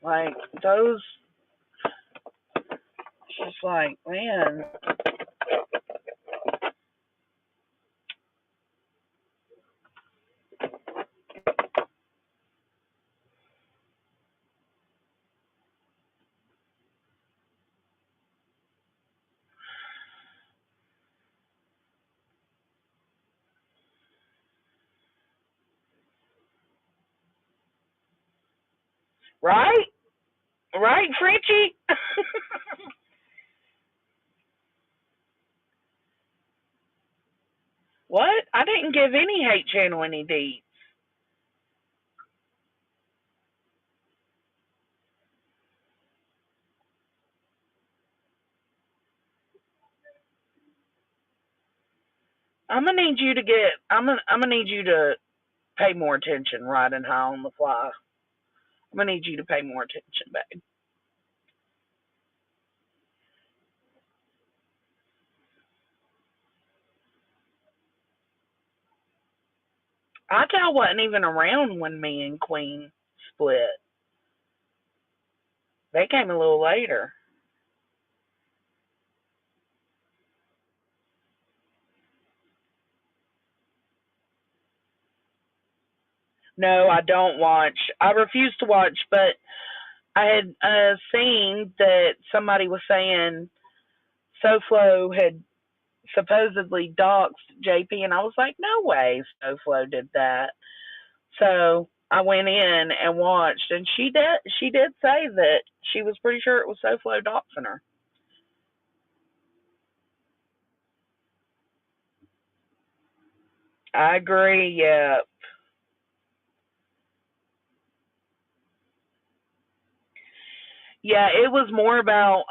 Like those, just like man. Right? Right, Frenchie? What? I didn't give any hate channel any deeds. I'm gonna need you to pay more attention riding high on the fly. I'm gonna need you to pay more attention, babe. ITOW wasn't even around when me and Queen split. They came a little later. No, I don't watch. I refuse to watch, but I had seen that somebody was saying SoFlo had supposedly doxed JP, and I was like, no way SoFlo did that. So I went in and watched, and she did say that she was pretty sure it was SoFlo doxing her. I agree. Yeah, yeah. It was more about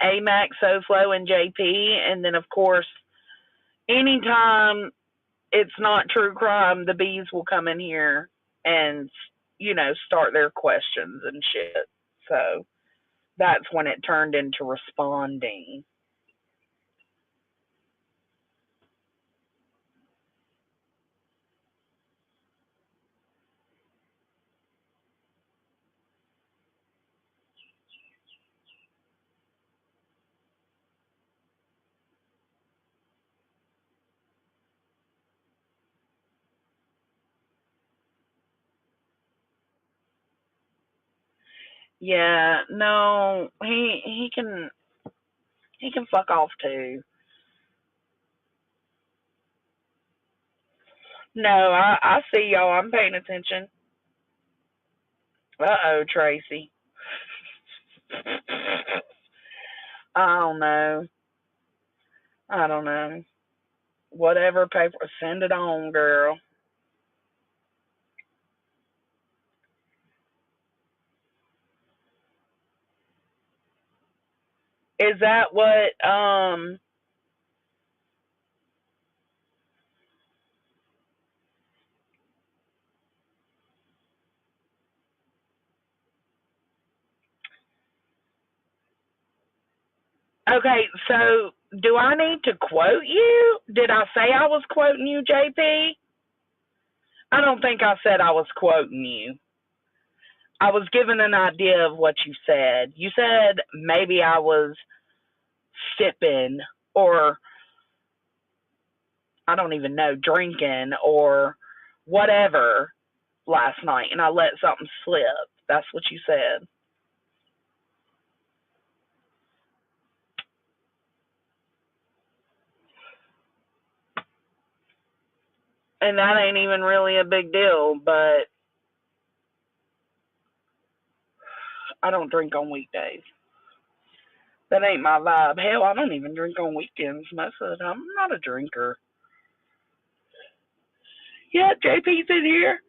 Amac, SoFlo, and JP, and then of course, anytime it's not true crime, the bees will come in here and start their questions and shit. So that's when it turned into responding. Yeah, no, he can fuck off too. No, I see y'all. I'm paying attention. Uh-oh, Tracy. I don't know. I don't know. Whatever paper, send it on, girl. Is that what? Okay, so do I need to quote you? Did I say I was quoting you, JP? I don't think I said I was quoting you. I was giving an idea of what you said. You said maybe I was sipping or I don't even know, drinking or whatever last night and I let something slip. That's what you said. And that ain't even really a big deal, but I don't drink on weekdays. That ain't my vibe. Hell, I don't even drink on weekends most of the time. I'm not a drinker. Yeah, JP's in here.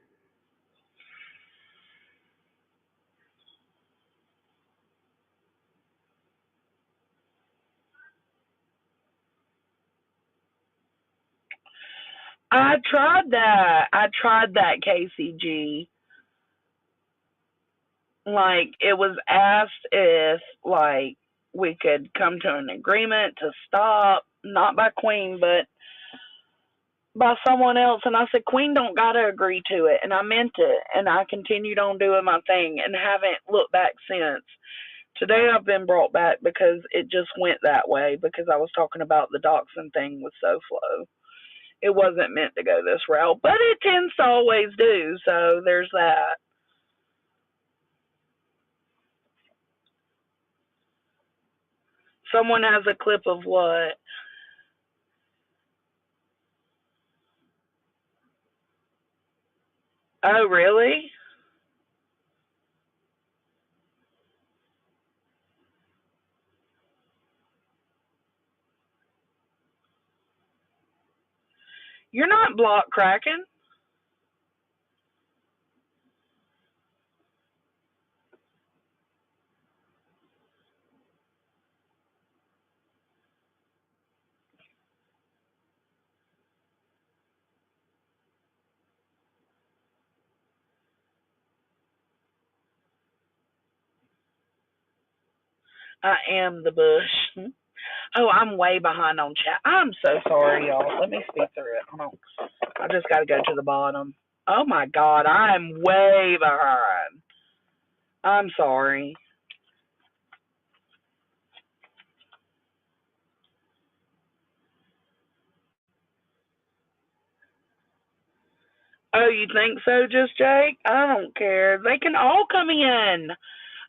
I tried that KCG. Like, it was asked if, like, we could come to an agreement to stop, not by Queen, but by someone else. And I said, Queen don't got to agree to it. And I meant it. And I continued on doing my thing and haven't looked back since. Today I've been brought back because it just went that way because I was talking about the doxing thing with SoFlo. It wasn't meant to go this route, but it tends to always do. So there's that. Someone has a clip of what? Oh, really? You're not block cracking. I am the bush. Oh, I'm way behind on chat. I'm so sorry, y'all. Let me speak through it. Hold on. I just got to go to the bottom. Oh my God, I'm way behind. I'm sorry. Oh, you think so, just Jake? I don't care. They can all come in.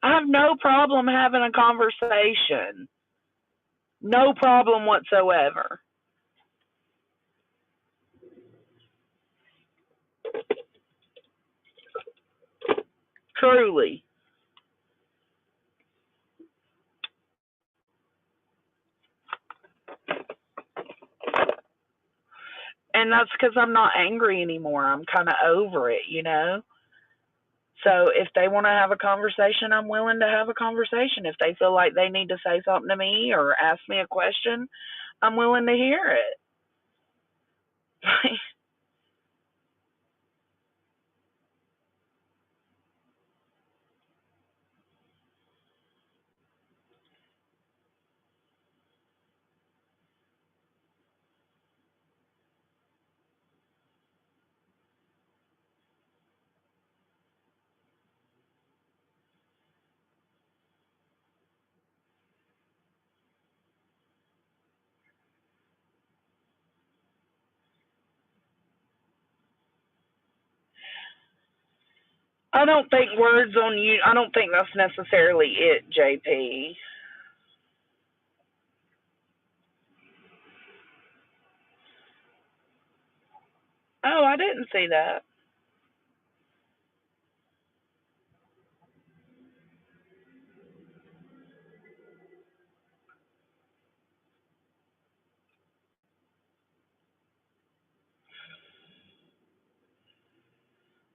I have no problem having a conversation. No problem whatsoever. Truly. And that's because I'm not angry anymore. I'm kind of over it, you know? So if they want to have a conversation, I'm willing to have a conversation. If they feel like they need to say something to me or ask me a question, I'm willing to hear it. I don't think words on you, I don't think that's necessarily it, JP. Oh, I didn't see that.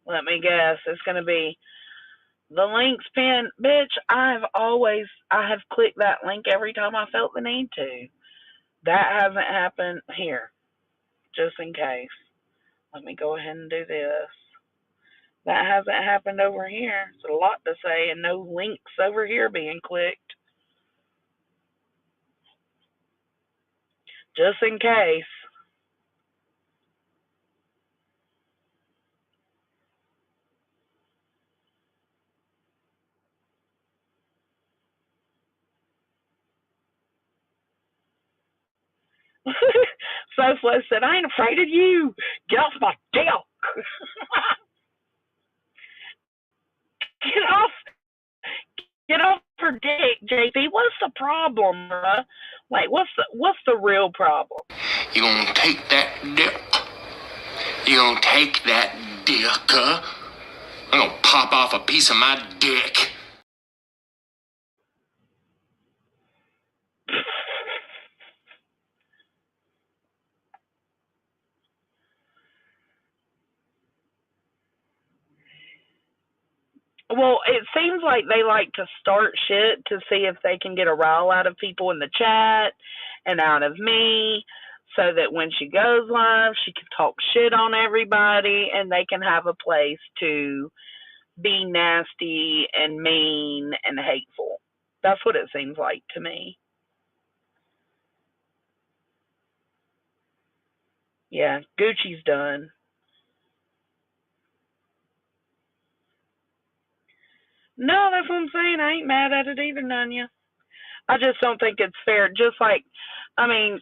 Let me guess. It's going to be the links pin. Bitch, I have clicked that link every time I felt the need to. That hasn't happened here, just in case. Let me go ahead and do this. That hasn't happened over here. It's a lot to say, and no links over here being clicked, just in case. Soflo said, I ain't afraid of you. Get off my dick. Get off. Get off her dick, JP. What's the problem, bruh? Like, what's the real problem? You gonna take that dick? You gonna take that dick, huh? I'm gonna pop off a piece of my dick. Well, it seems like they like to start shit to see if they can get a rile out of people in the chat and out of me, so that when she goes live, she can talk shit on everybody and they can have a place to be nasty and mean and hateful. That's what it seems like to me. Yeah, Gucci's done. No, that's what I'm saying. I ain't mad at it either, Nunya. I just don't think it's fair. I mean,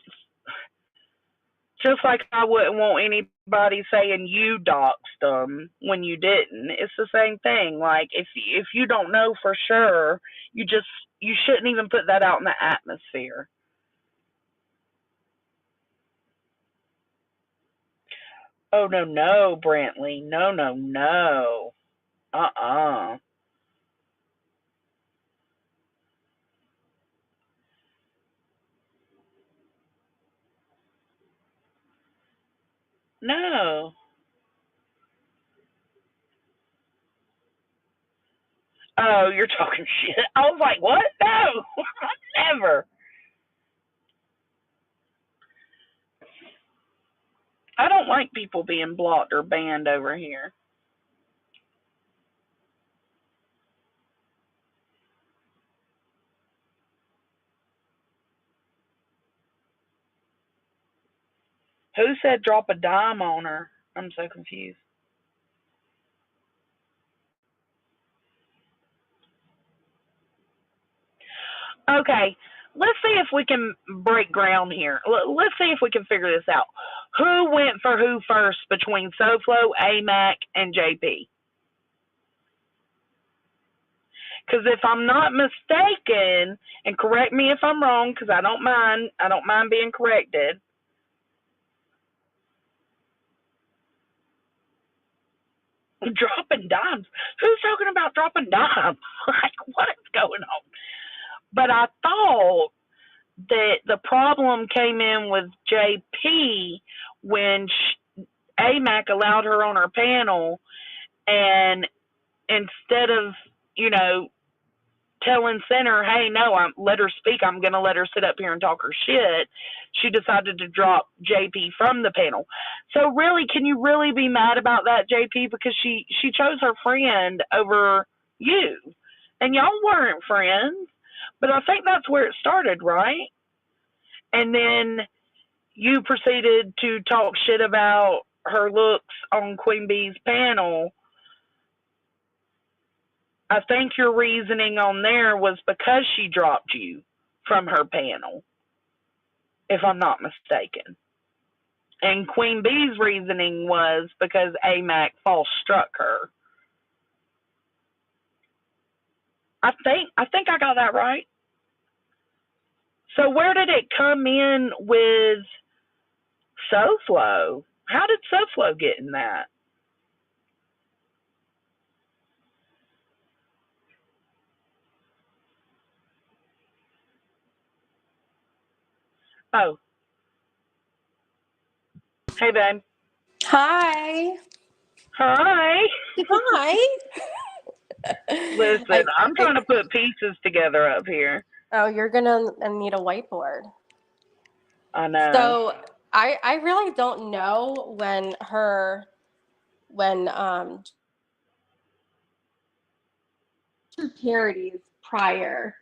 just like I wouldn't want anybody saying you doxed them when you didn't. It's the same thing. Like if you don't know for sure, you shouldn't even put that out in the atmosphere. Oh no, Brantley. No. Uh-uh. No. Oh, you're talking shit. I was like, what? No. Never. I don't like people being blocked or banned over here. Who said drop a dime on her? I'm so confused. Okay, let's see if we can break ground here. Let's see if we can figure this out. Who went for who first between SoFlo, AMAC, and JP? Because if I'm not mistaken, and correct me if I'm wrong, because I don't mind. I don't mind being corrected. Dropping dimes. Who's talking about dropping dimes? Like, what's going on? But I thought that the problem came in with JP when AMAC allowed her on her panel, and instead of, you know, telling Center, hey, no, let her speak, I'm going to let her sit up here and talk her shit, she decided to drop JP from the panel. So really, can you really be mad about that, JP? Because she chose her friend over you. And y'all weren't friends, but I think that's where it started, right? And then you proceeded to talk shit about her looks on Queen Bee's panel. I think your reasoning on there was because she dropped you from her panel, if I'm not mistaken. And Queen Bee's reasoning was because AMAC false struck her. I think I got that right. So where did it come in with SoFlo? How did SoFlo get in that? Oh. Hey, babe. Hi. Hi. Hi. Listen, I'm trying to put pieces together up here. Oh, you're gonna need a whiteboard. I know. So I really don't know when two parodies prior.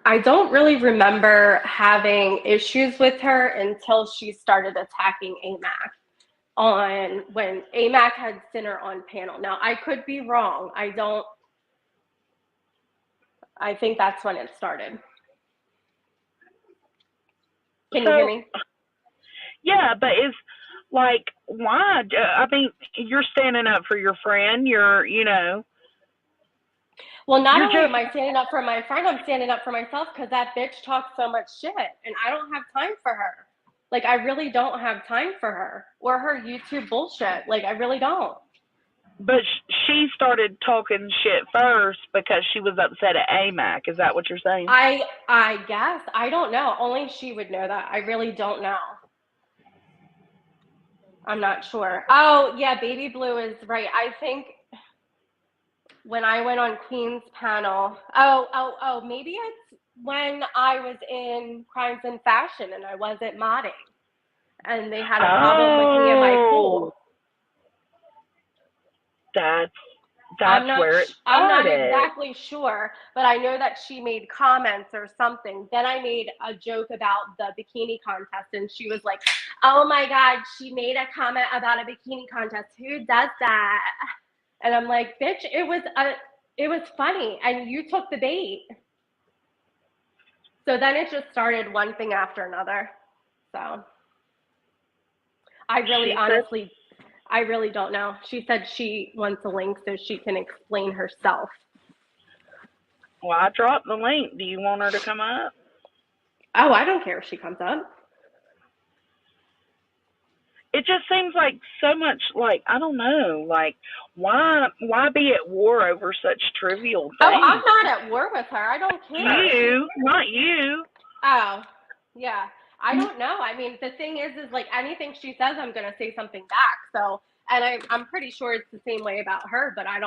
I don't really remember having issues with her until she started attacking AMAC on when AMAC had Sinner on panel. Now I could be wrong. I think that's when it started. Can you hear me? Yeah, but it's like, why? I mean, you're standing up for your friend. You know. Well, not only am I standing up for my friend, I'm standing up for myself because that bitch talks so much shit, and I don't have time for her. Like, I really don't have time for her or her YouTube bullshit. Like, I really don't. But she started talking shit first because she was upset at AMAC. Is that what you're saying? I guess. I don't know. Only she would know that. I really don't know. I'm not sure. Oh, yeah, Baby Blue is right. I think when I went on Queen's panel, maybe it's when I was in Crimes and Fashion and I wasn't modding. And they had a problem with me and my pool. That's where it started. I'm not exactly sure, but I know that she made comments or something. Then I made a joke about the bikini contest, and she was like, "Oh my God, she made a comment about a bikini contest. Who does that?" And I'm like, "Bitch, it was funny, and you took the bait." So then it just started one thing after another. So I really don't know. She said she wants a link so she can explain herself. Well, I dropped the link. Do you want her to come up? Oh, I don't care if she comes up. It just seems like so much, like, I don't know, like, why be at war over such trivial things? Oh, I'm not at war with her. I don't care. Not you. Oh, yeah. I don't know. I mean, the thing is like anything she says, I'm going to say something back. So, and I'm pretty sure it's the same way about her, but I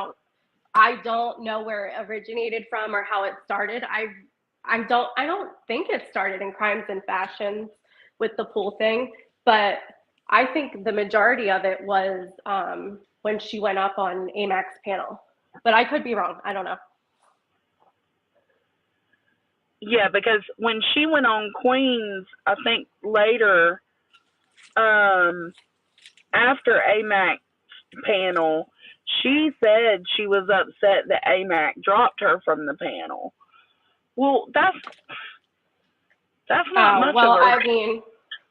don't know where it originated from or how it started. I don't think it started in Crimes and Fashions with the pool thing, but I think the majority of it was when she went up on AMAC's panel. But I could be wrong. I don't know. Yeah, because when she went on Queens, I think later, after AMAC's panel, she said she was upset that AMAC dropped her from the panel. Well, that's not much of a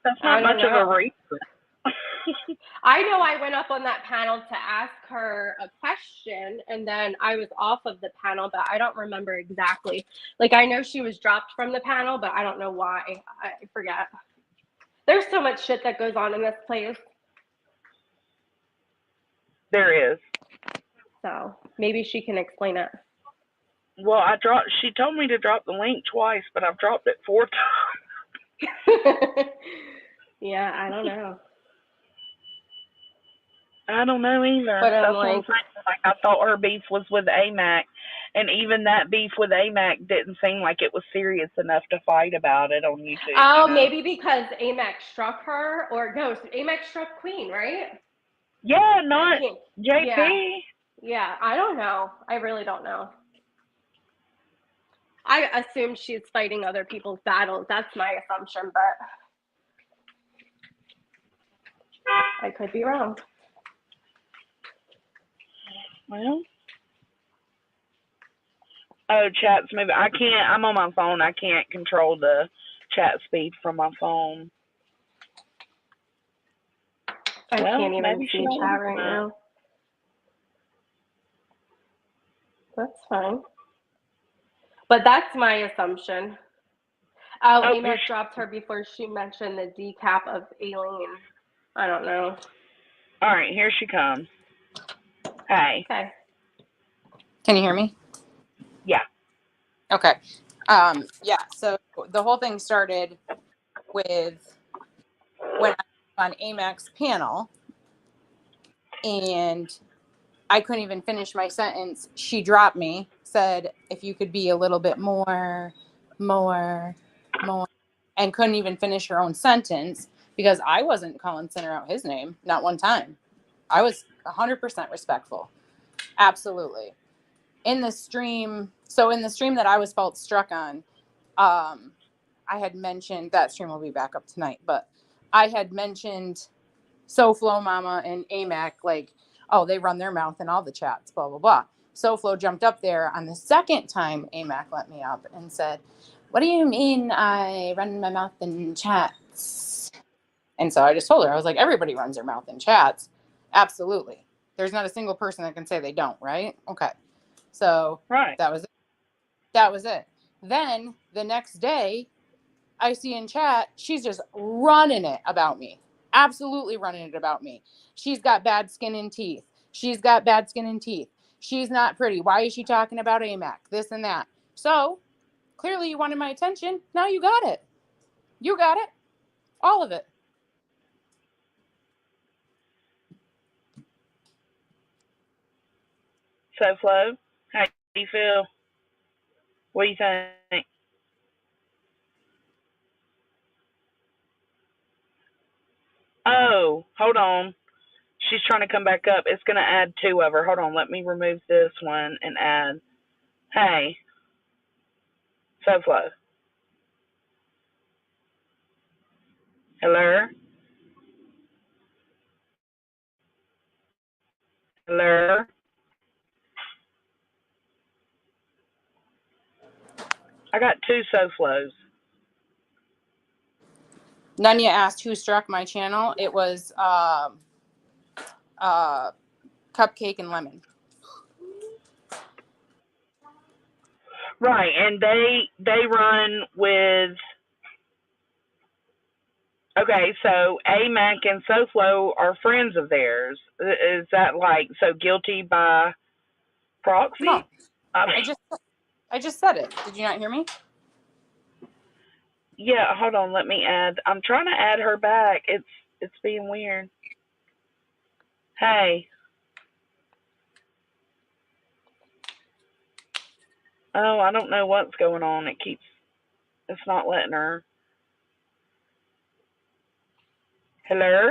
that's not much of a reason. I know I went up on that panel to ask her a question, and then I was off of the panel, but I don't remember exactly. Like, I know she was dropped from the panel, but I don't know why. I forget. There's so much shit that goes on in this place. There is. So maybe she can explain it. Well, she told me to drop the link twice, but I've dropped it 4 times. Yeah, I don't know. I don't know either. But I'm That's what I'm saying. Like, I thought her beef was with AMAC, and even that beef with AMAC didn't seem like it was serious enough to fight about it on YouTube. Oh, you know? maybe because AMAC struck her, or no, AMAC struck Queen, right? Yeah, not JP. Yeah. Yeah, I don't know. I really don't know. I assume she's fighting other people's battles. That's my assumption, but I could be wrong. Well, chat's moving. I can't. I'm on my phone. I can't control the chat speed from my phone. I can't even see chat right now. That's fine. But that's my assumption. Oh, AMAC dropped her before she mentioned the decap of Aileen. I don't know. All right, here she comes. Hey. Okay. Can you hear me? Yeah. Okay. Yeah, so the whole thing started with when I was on AMAC's panel and I couldn't even finish my sentence. She dropped me, said, if you could be a little bit more, and couldn't even finish her own sentence because I wasn't calling Center out his name, not one time. I was 100% respectful. Absolutely. In the stream that I was felt struck on, I had mentioned, that stream will be back up tonight, but I had mentioned SoFlo Mama and AMAC, like, oh, they run their mouth in all the chats, blah, blah, blah. SoFlo jumped up there on the second time AMAC let me up and said, what do you mean I run my mouth in chats? And so I just told her, I was like, everybody runs their mouth in chats. Absolutely. There's not a single person that can say they don't, right? Okay. So right. That was it. Then the next day, I see in chat, she's just running it about me. Absolutely running it about me. She's got bad skin and teeth. She's got bad skin and teeth. She's not pretty. Why is she talking about AMAC? This and that. So clearly you wanted my attention. Now you got it. You got it. All of it. SoFlo, how do you feel? What do you think? Oh, hold on. She's trying to come back up. It's going to add 2 of her. Hold on. Let me remove this one and add. Hey, SoFlo. Hello? Hello? I got 2 SoFlos. Nunya asked who struck my channel. It was Cupcake and Lemon. Right, and they run with. Okay, so AMAC and SoFlo are friends of theirs. Is that like so guilty by proxy? No, I just said it. Did you not hear me? Yeah, hold on. Let me add. I'm trying to add her back. It's being weird. Hey. Oh, I don't know what's going on. It's not letting her. Hello?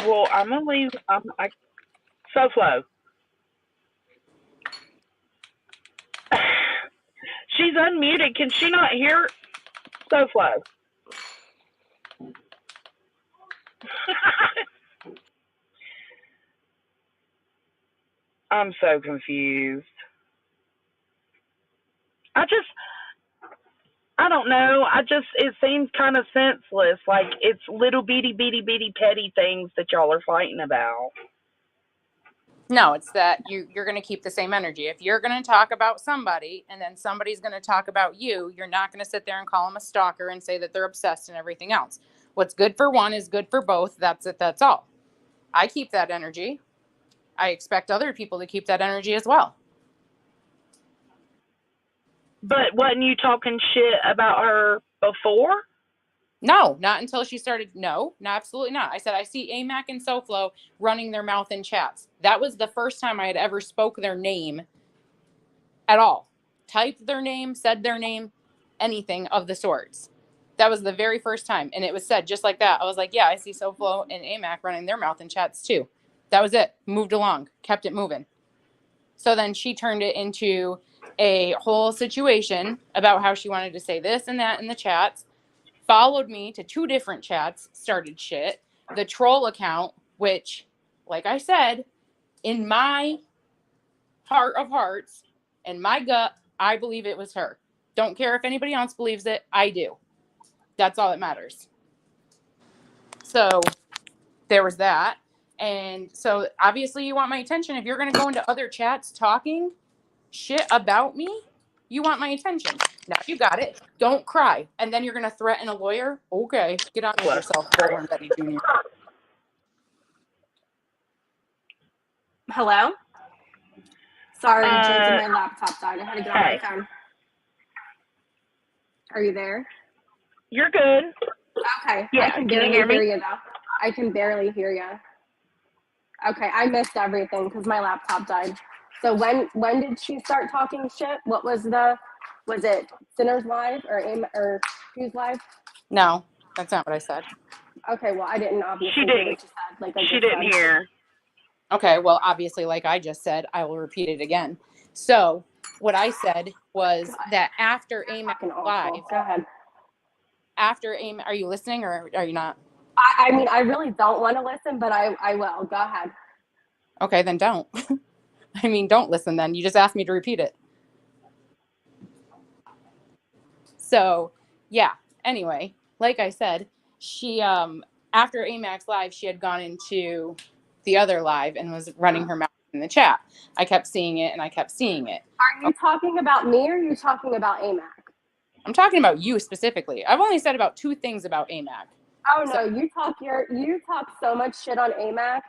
Well, I'm gonna leave. SoFlo. She's unmuted. Can she not hear SoFlo? I'm so confused. I don't know. It seems kind of senseless. Like, it's little bitty petty things that y'all are fighting about. No, it's that you're going to keep the same energy. If you're going to talk about somebody and then somebody's going to talk about you, you're not going to sit there and call them a stalker and say that they're obsessed and everything else. What's good for one is good for both. That's it. That's all. I keep that energy. I expect other people to keep that energy as well. But wasn't you talking shit about her before? No, not until she started. No, absolutely not. I said, I see AMAC and SoFlo running their mouth in chats. That was the first time I had ever spoke their name at all. Typed their name, said their name, anything of the sorts. That was the very first time. And it was said just like that. I was like, yeah, I see SoFlo and AMAC running their mouth in chats too. That was it. Moved along, kept it moving. So then she turned it into a whole situation about how she wanted to say this and that in the chats. Followed me to 2 different chats, started shit. The troll account, which, like I said, in my heart of hearts and my gut, I believe it was her. Don't care if anybody else believes it. I do. That's all that matters. So there was that. And so obviously you want my attention. If you're going to go into other chats talking shit about me, you want my attention. Now you got it. Don't cry. And then you're going to threaten a lawyer? Okay. Get on with yourself, Bullhorn Betty Jr. Hello? Sorry, Jason, my laptop died. I had to get on my phone. Are you there? You're good. Okay. Yeah, I can you barely hear me? hear you, though. I can barely hear you. Okay, I missed everything because my laptop died. So when did she start talking shit? What was it Sinners Live or Who's Live? No, that's not what I said. Okay, well, I didn't obviously She hear didn't. what you said. Like I She just didn't said. hear. Okay, well, obviously, like I just said, I will repeat it again. So what I said was that after AMAC Fucking awful. Live, Go ahead. after AMAC, are you listening or are you not? I mean, I really don't want to listen, but I will. Go ahead. Okay, then don't. I mean, don't listen then. You just asked me to repeat it. So, yeah. Anyway, like I said, she after AMAX Live, she had gone into the other live and was running her mouth in the chat. I kept seeing it and I kept seeing it. Are you talking about me or are you talking about AMAC? I'm talking about you specifically. I've only said about 2 things about AMAC. Oh no, you talk so much shit on AMAC.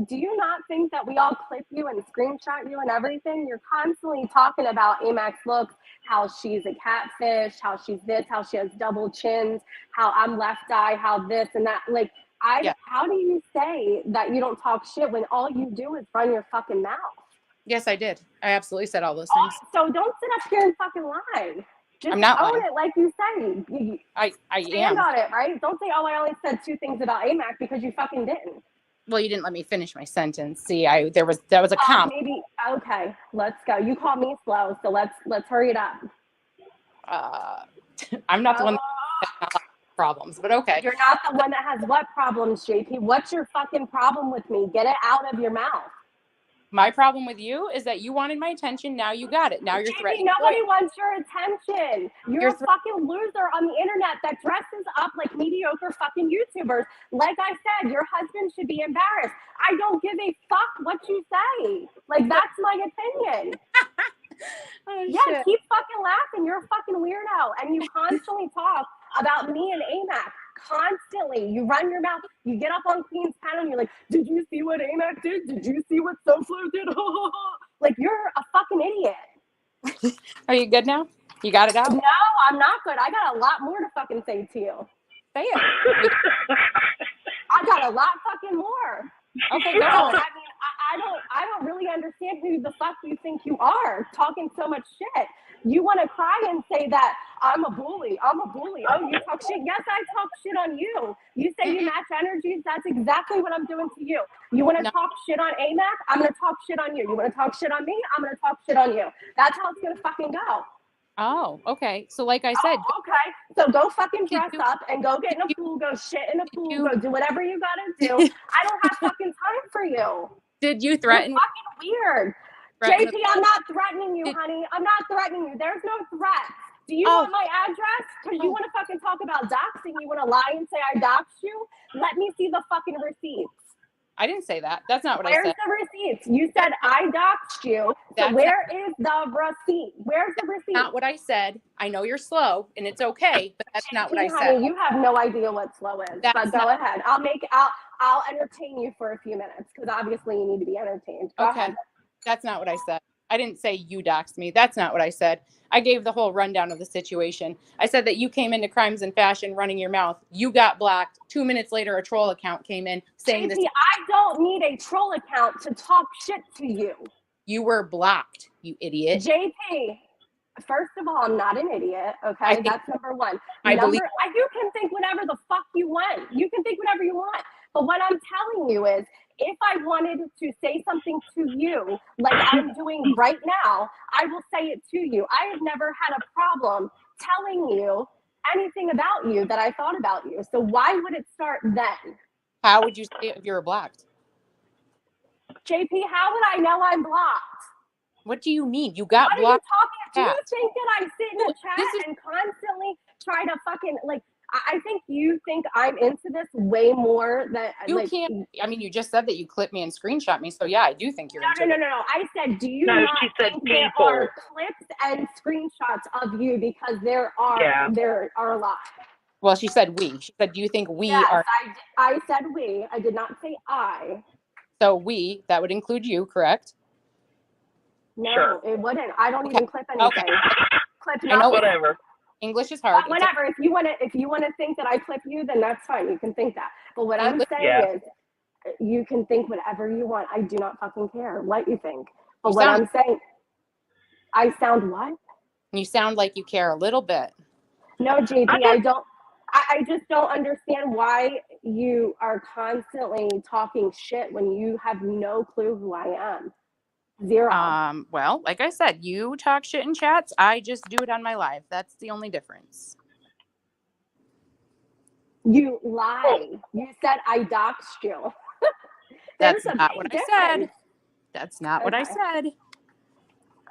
Do you not think that we all clip you and screenshot you and everything? You're constantly talking about AMAC's looks, how she's a catfish, how she's this, how she has double chins, how I'm left eye, how this and that. Like, how do you say that you don't talk shit when all you do is run your fucking mouth? Yes, I did. I absolutely said all those things. So don't sit up here and fucking lie. Just I'm not own lying. it like you say. I Stand am. on it, right? Don't say, oh, I only said 2 things about AMAC because you fucking didn't. Well, you didn't let me finish my sentence. See, that was a comp. Maybe okay. Let's go. You called me slow, so let's hurry it up. I'm not the one that has problems, but okay. You're not the one that has what problems, JP? What's your fucking problem with me? Get it out of your mouth. My problem with you is that you wanted my attention. Now you got it. Now you're threatening. Nobody wants your attention. You're a fucking loser on the internet that dresses up like mediocre fucking YouTubers. Like I said, your husband should be embarrassed. I don't give a fuck what you say. Like, that's my opinion. Shit. Keep fucking laughing. You're a fucking weirdo. And you constantly talk about me and AMAC. Constantly. You run your mouth. You get up on Queen's panel and you're like, did you see what AMAC did? Did you see what SoFlo did? Like, you're a fucking idiot. Are you good now? You got it out? No, I'm not good. I got a lot more to fucking say to you. Say it. I got a lot fucking more. Okay, go on. I mean, I don't really understand who the fuck you think you are, talking so much shit. You want to cry and say that I'm a bully. Oh, you talk shit. Yes, I talk shit on you. You say you match energies. That's exactly what I'm doing to you. You want to talk shit on AMAC? I'm going to talk shit on you. You want to talk shit on me? I'm going to talk shit on you. That's how it's going to fucking go. Oh, okay. So like I said. Oh, okay. So go fucking dress up and go get in a pool, go shit in a pool, go do whatever you got to do. I don't have fucking time for you. Did you threaten? You're fucking weird. JP, I'm not threatening you, honey. I'm not threatening you. There's no threat. Do you want my address? Because you want to fucking talk about doxing. You want to lie and say I doxed you? Let me see the fucking receipts. I didn't say that. That's not what I Where's said. the receipts? You said I doxed you. So That's where is the receipt? Where's the receipt? Not what I said. I know you're slow, and it's okay, but that's not what I honey, said. you have no idea what slow is. That's but go ahead. I'll entertain you for a few minutes because obviously you need to be entertained. Go Okay. ahead. That's not what I said. I didn't say you doxed me. That's not what I said. I gave the whole rundown of the situation. I said that you came into Crimes and Fashion running your mouth. You got blocked. 2 minutes later, a troll account came in saying this. I don't need a troll account to talk shit to you. You were blocked, you idiot. JP, first of all, I'm not an idiot, okay? That's number one. You can think whatever the fuck you want. You can think whatever you want. But what I'm telling you is, if I wanted to say something to you, like I'm doing right now, I will say it to you. I have never had a problem telling you anything about you that I thought about you. So why would it start then? How would you say it if you were blocked? JP, how would I know I'm blocked? What do you mean? You got what blocked? Are you talking? Do you think that I sit in the chat and constantly try to fucking like? I think you think I'm into this way more than you can't. I mean, you just said that you clipped me and screenshot me, so yeah, I do think you're into it. No. I said, do you not think there are clips and screenshots of you because there are a lot. Well, she said we. She said, do you think we are? I said we. I did not say I. So we, that would include you, correct? No, it wouldn't. I don't even clip anything. Okay. Clip nothing. Whatever. English is hard. Whatever. If you want to think that I clip you, then that's fine. You can think that. But what I'm saying is, you can think whatever you want. I do not fucking care what you think. But what I'm saying, I sound what? You sound like you care a little bit. No, JP, I don't. I just don't understand why you are constantly talking shit when you have no clue who I am. Zero. Well, like I said, you talk shit in chats. I just do it on my live. That's the only difference. You lie. You said I doxed you. That's not what I said. That's not what I said.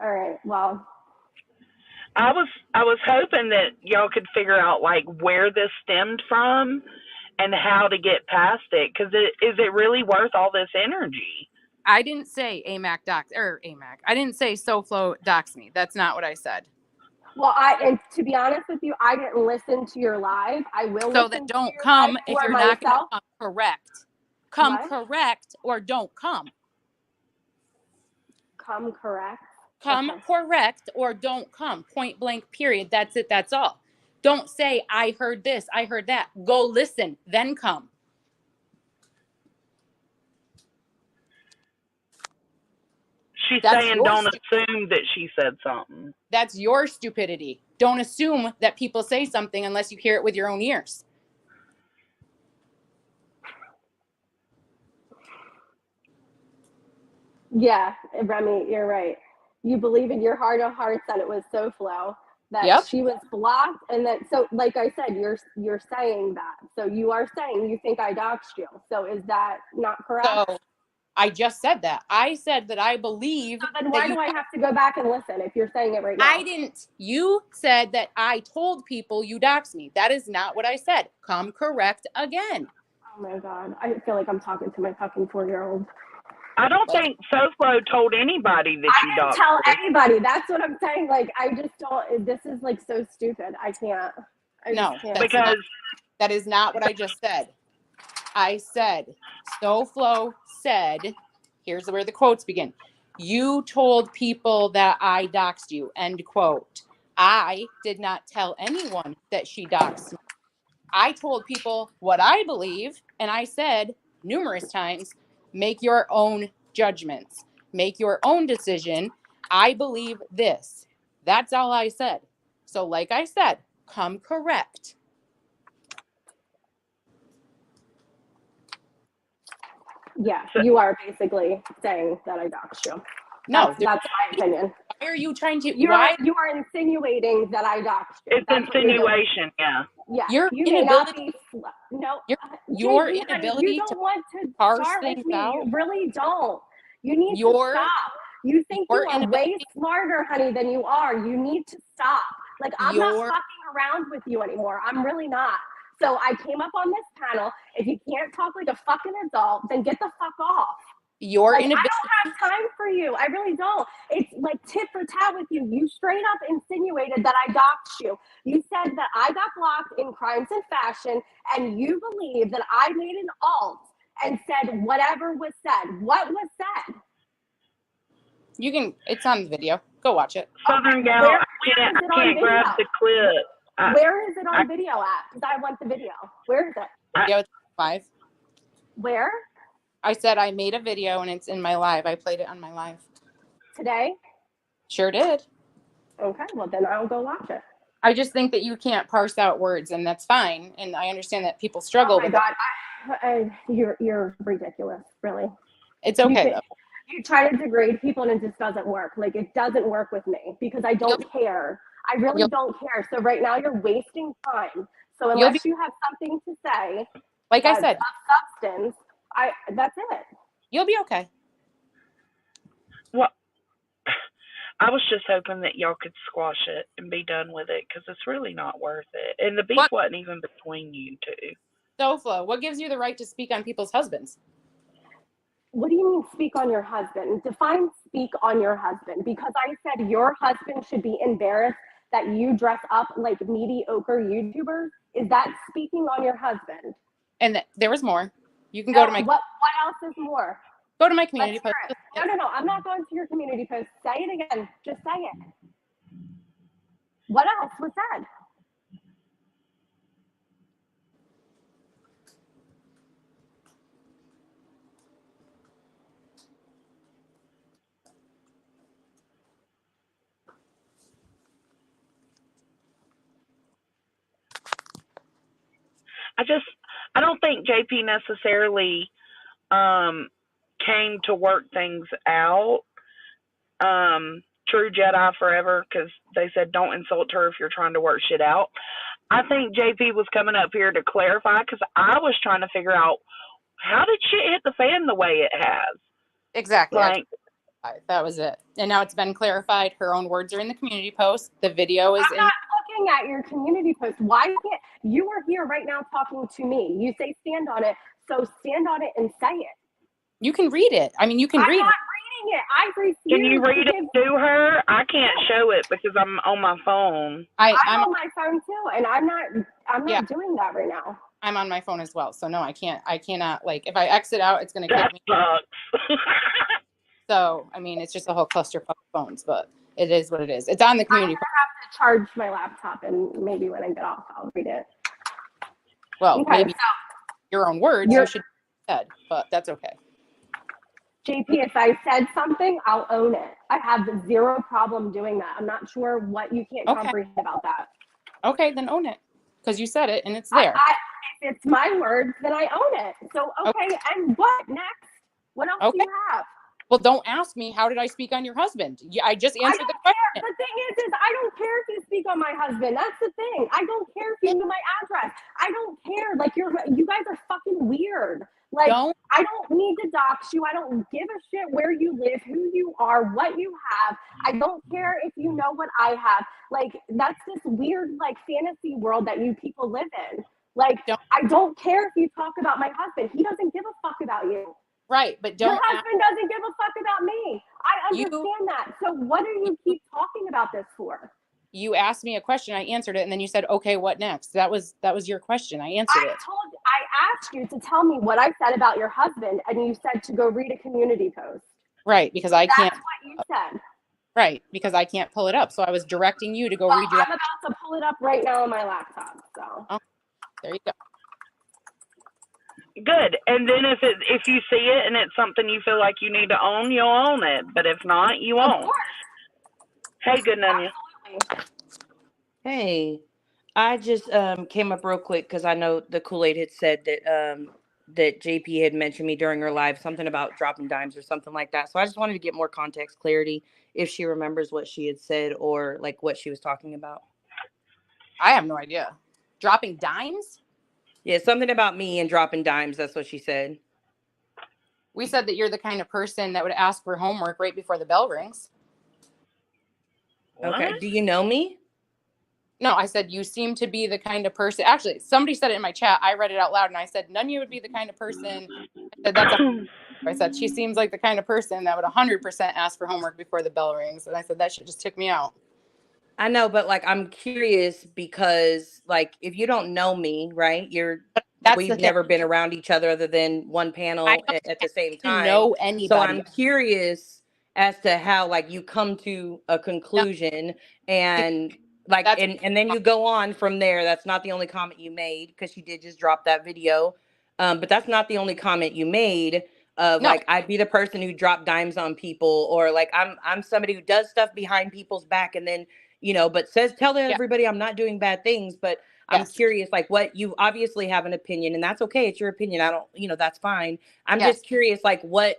All right. Well, I was hoping that y'all could figure out like where this stemmed from and how to get past it. Because is it really worth all this energy? I didn't say AMAC dox or AMAC. I didn't say SoFlo dox me. That's not what I said. Well, and to be honest with you, I didn't listen to your live. I will. So that don't come if you're not going to come correct. Come correct or don't come. Come correct. Come correct or don't come. Point blank, period. That's it. That's all. Don't say, I heard this, I heard that. Go listen, then come. She's saying don't assume that she said something. That's your stupidity. Don't assume that people say something unless you hear it with your own ears. Yeah, Remy, you're right. You believe in your heart of hearts that it was SoFlo, that she was blocked, and that, so like I said, you're saying that. So you are saying you think I doxed you. So is that not correct? So I just said that. I said that I believe. So then why do I have to go back and listen if you're saying it right now? I didn't. You said that I told people you doxed me. That is not what I said. Come correct again. Oh my God. I feel like I'm talking to my fucking 4-year-old. I don't think SoFlo told anybody that you doxed. I didn't tell anybody. That's what I'm saying. Like, I just don't. This is like so stupid. I can't. Because that is not what I just said. I said, SoFlo said, here's where the quotes begin. You told people that I doxed you, end quote. I did not tell anyone that she doxed me. I told people what I believe, and I said numerous times, make your own judgments. Make your own decision. I believe this. That's all I said. So like I said, come correct. Yeah, you are basically saying that I doxed you. No, that's my opinion. Why are you trying to? You are insinuating that I doxed you. It's insinuation. Yeah. Yeah. Your inability. No. Your inability you don't want to parse start things with me. out. You really don't. You need to stop. You think you are way smarter, honey, than you are. You need to stop. Like, I'm not fucking around with you anymore. I'm really not. So I came up on this panel. If you can't talk like a fucking adult, then get the fuck off. Your Like, I inability. don't have time for you. I really don't. It's like tit for tat with you. You straight up insinuated that I doxed you. You said that I got blocked in Crimes and Fashion, and you believe that I made an alt and said whatever was said. What was said? You can. It's on the video. Go watch it. Southern Gal, Where I is it on can't grab video? the clip. Where is it on video at? Because I want the video. Where is it? Video, it's live. Where? I said I made a video and it's in my live. I played it on my live. Today? Sure did. Okay, well then I'll go watch it. I just think that you can't parse out words, and that's fine. And I understand that people struggle Oh my with God, you're ridiculous, really. It's okay though. You try to degrade people and it just doesn't work. Like, it doesn't work with me because I don't care. I really don't care. So right now you're wasting time. So unless you have something to say, like I said, of substance, that's it. You'll be okay. Well, I was just hoping that y'all could squash it and be done with it because it's really not worth it. And the beef wasn't even between you two. SoFlo, what gives you the right to speak on people's husbands? What do you mean speak on your husband? Define speak on your husband. Because I said your husband should be embarrassed that you dress up like mediocre YouTubers. Is that speaking on your husband? And there was more. You can go to my... What else is more? Go to my community post. No. I'm not going to your community post. Say it again. Just say it. What else was said? I don't think JP necessarily came to work things out. True Jedi forever, because they said don't insult her if you're trying to work shit out. I think JP was coming up here to clarify because I was trying to figure out how did shit hit the fan the way it has. Exactly. Like, that was it. And now it's been clarified. Her own words are in the community post. The video is I'm not looking at your community post. Why can't you are here right now talking to me? You say stand on it, so stand on it and say it. You can read it. I mean, you can read it. I'm not reading it. I refuse. Can you read it to her? I can't show it because I'm on my phone. I'm on my phone too, and I'm not doing that right now. I'm on my phone as well. So no, I cannot, like, if I exit out, it's going to kick me. So, I mean, it's just a whole clusterfuck of phones, but it is what it is. It's on the community. I'm gonna have to charge my laptop, and maybe when I get off, I'll read it. Well, okay, maybe your own words you should have said, but that's okay. JP, if I said something, I'll own it. I have zero problem doing that. I'm not sure what you can't comprehend about that. Okay, then own it. Because you said it and it's there. If it's my words, then I own it. So, okay, and what next? What else do you have? Well, don't ask me, how did I speak on your husband? I just answered the question. The thing is I don't care if you speak on my husband. That's the thing. I don't care if you knew my address. I don't care. Like, you guys are fucking weird. Like, I don't need to dox you. I don't give a shit where you live, who you are, what you have. I don't care if you know what I have. Like, that's this weird, like, fantasy world that you people live in. Like, I don't care if you talk about my husband. He doesn't give a fuck about you. Right, but don't. Your husband doesn't give a fuck about me. I understand that. So what do you keep talking about this for? You asked me a question, I answered it, and then you said, "Okay, what next?" That was your question. I answered it. I asked you to tell me what I said about your husband, and you said to go read a community post. Right, because I can't. That's what you said. Right, because I can't pull it up. So I was directing you to go read your. I'm about to pull it up right now on my laptop. So. Oh, there you go. Good. And then if you see it and it's something you feel like you need to own, you'll own it. But if not, you won't. Hey, good Nunya. Hey, I just came up real quick because I know the Kool-Aid had said that JP had mentioned me during her live, something about dropping dimes or something like that. So I just wanted to get more context, clarity, if she remembers what she had said or like what she was talking about. I have no idea. Dropping dimes? Yeah, something about me and dropping dimes. That's what she said. We said that you're the kind of person that would ask for homework right before the bell rings. Okay. Do you know me? No, I said, you seem to be the kind of person. Actually, somebody said it in my chat. I read it out loud and I said, none of you would be the kind of person. I said, I said, she seems like the kind of person that would 100% ask for homework before the bell rings. And I said, that shit just took me out. I know, but like, I'm curious because like, if you don't know me, right, we've never been around each other other than one panel at the same time. Know anybody. So I'm curious as to how like you come to a conclusion and like, and then you go on from there. That's not the only comment you made, because she did just drop that video. But that's not the only comment you made of like, I'd be the person who dropped dimes on people, or like I'm somebody who does stuff behind people's back and then, you know, but tell everybody I'm not doing bad things. But I'm curious, like, what, you obviously have an opinion, and that's okay. It's your opinion. I don't, you know, that's fine. I'm just curious, like, what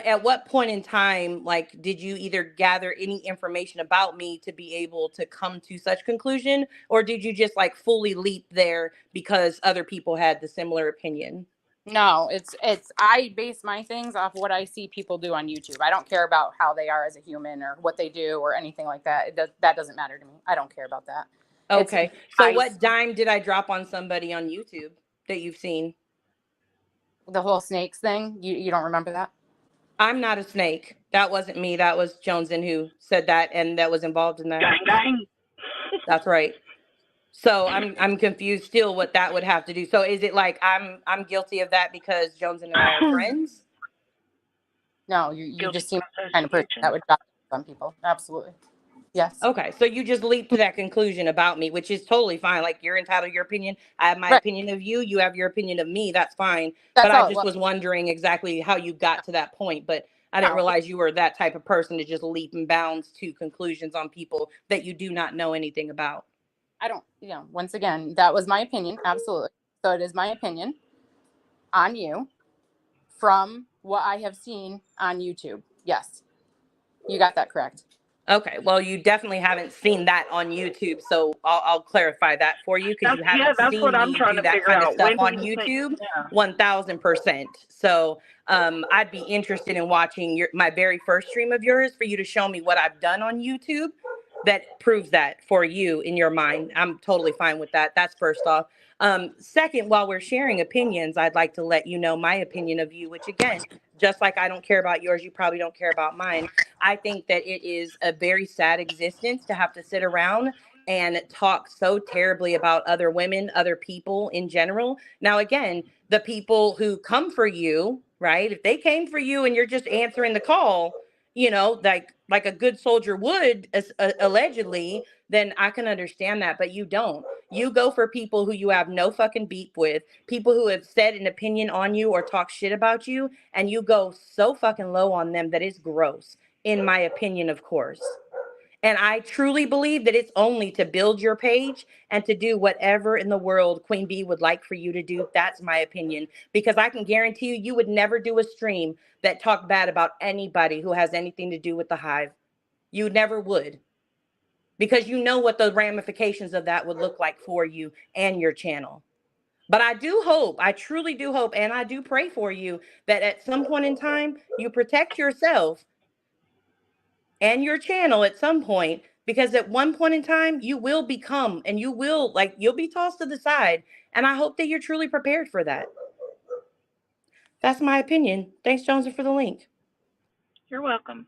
at what point in time, like, did you either gather any information about me to be able to come to such conclusion, or did you just like fully leap there because other people had the similar opinion? No, it's I base my things off what I see people do on YouTube. I don't care about how they are as a human or what they do or anything like that. That doesn't matter to me. I don't care about that. Okay. So what dime did I drop on somebody on YouTube that you've seen? The whole snakes thing. You don't remember that? I'm not a snake. That wasn't me. That was Joneson who said that and that was involved in that. Gang, gang. That's right. So I'm confused still what that would have to do. So is it like I'm guilty of that because Joneson and I are friends? No, you just seem the kind of person that would drop on people. Absolutely. Yes. Okay. So you just leap to that conclusion about me, which is totally fine. Like, you're entitled to your opinion. I have my opinion of you. You have your opinion of me. That's fine. But I just was wondering exactly how you got to that point. But I didn't realize you were that type of person to just leap and bounds to conclusions on people that you do not know anything about. I don't, you know, once again, that was my opinion. Absolutely. So it is my opinion on you from what I have seen on YouTube. Yes. You got that correct. Okay, well, you definitely haven't seen that on YouTube, so I'll clarify that for you, because you haven't seen what I'm me trying do to that figure kind of out. stuff on YouTube. 1000%. So I'd be interested in watching my very first stream of yours for you to show me what I've done on YouTube that proves that for you in your mind. I'm totally fine with that. That's first off. Second, while we're sharing opinions, I'd like to let you know my opinion of you, which again, just like I don't care about yours, you probably don't care about mine. I think that it is a very sad existence to have to sit around and talk so terribly about other women, other people in general. Now, again, the people who come for you, right? If they came for you and you're just answering the call, you know, like a good soldier would, allegedly, then I can understand that. But you don't. You go for people who you have no fucking beef with, people who have said an opinion on you or talk shit about you, and you go so fucking low on them that it's gross, in my opinion, of course. And I truly believe that it's only to build your page and to do whatever in the world Queen Bee would like for you to do. That's my opinion. Because I can guarantee you, you would never do a stream that talked bad about anybody who has anything to do with the hive. You never would. Because you know what the ramifications of that would look like for you and your channel. But I do hope, I truly do hope, and I do pray for you that at some point in time, you protect yourself and your channel at some point, because at one point in time you will become, and you will, like, you'll be tossed to the side, and I hope that you're truly prepared for that. That's my opinion. Thanks, Jonesy, for the link. You're welcome.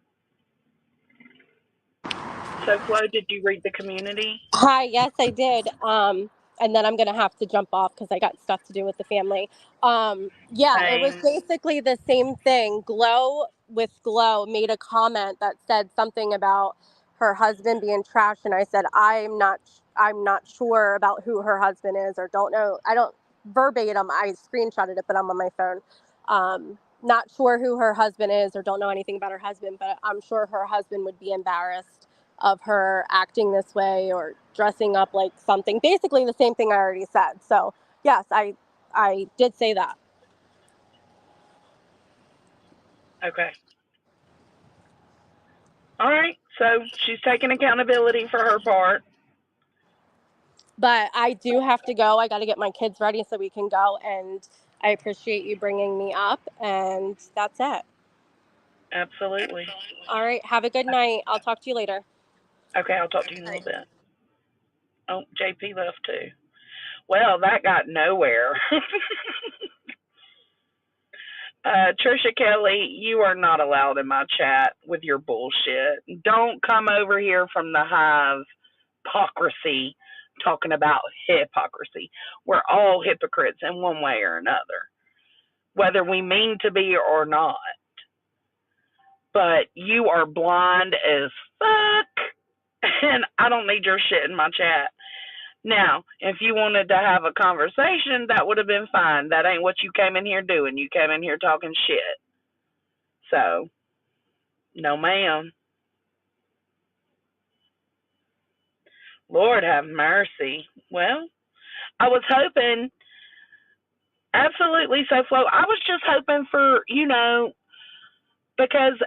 So, Flo, did you read the community? Hi, yes, I did. And then I'm going to have to jump off because I got stuff to do with the family. It was basically the same thing. Glow made a comment that said something about her husband being trash. And I said, I'm not sure about who her husband is, or don't know. I don't verbatim. I screenshotted it, but I'm on my phone. Not sure who her husband is or don't know anything about her husband, but I'm sure her husband would be embarrassed of her acting this way or dressing up like something. Basically the same thing I already said. So yes, I did say that. Okay. All right. So she's taking accountability for her part. But I do have to go. I got to get my kids ready so we can go. And I appreciate you bringing me up. And that's it. Absolutely. All right. Have a good night. I'll talk to you later. Okay. I'll talk to you in a little bit. Oh, JP left too. Well, that got nowhere. Trisha Kelly, you are not allowed in my chat with your bullshit. Don't come over here from the hive hypocrisy talking about hypocrisy. We're all hypocrites in one way or another, whether we mean to be or not. But you are blind as fuck, and I don't need your shit in my chat. Now, if you wanted to have a conversation, that would have been fine. That ain't what you came in here doing. You came in here talking shit. So, no ma'am. Lord have mercy. Well, I was hoping, absolutely, so Flo, I was just hoping for, because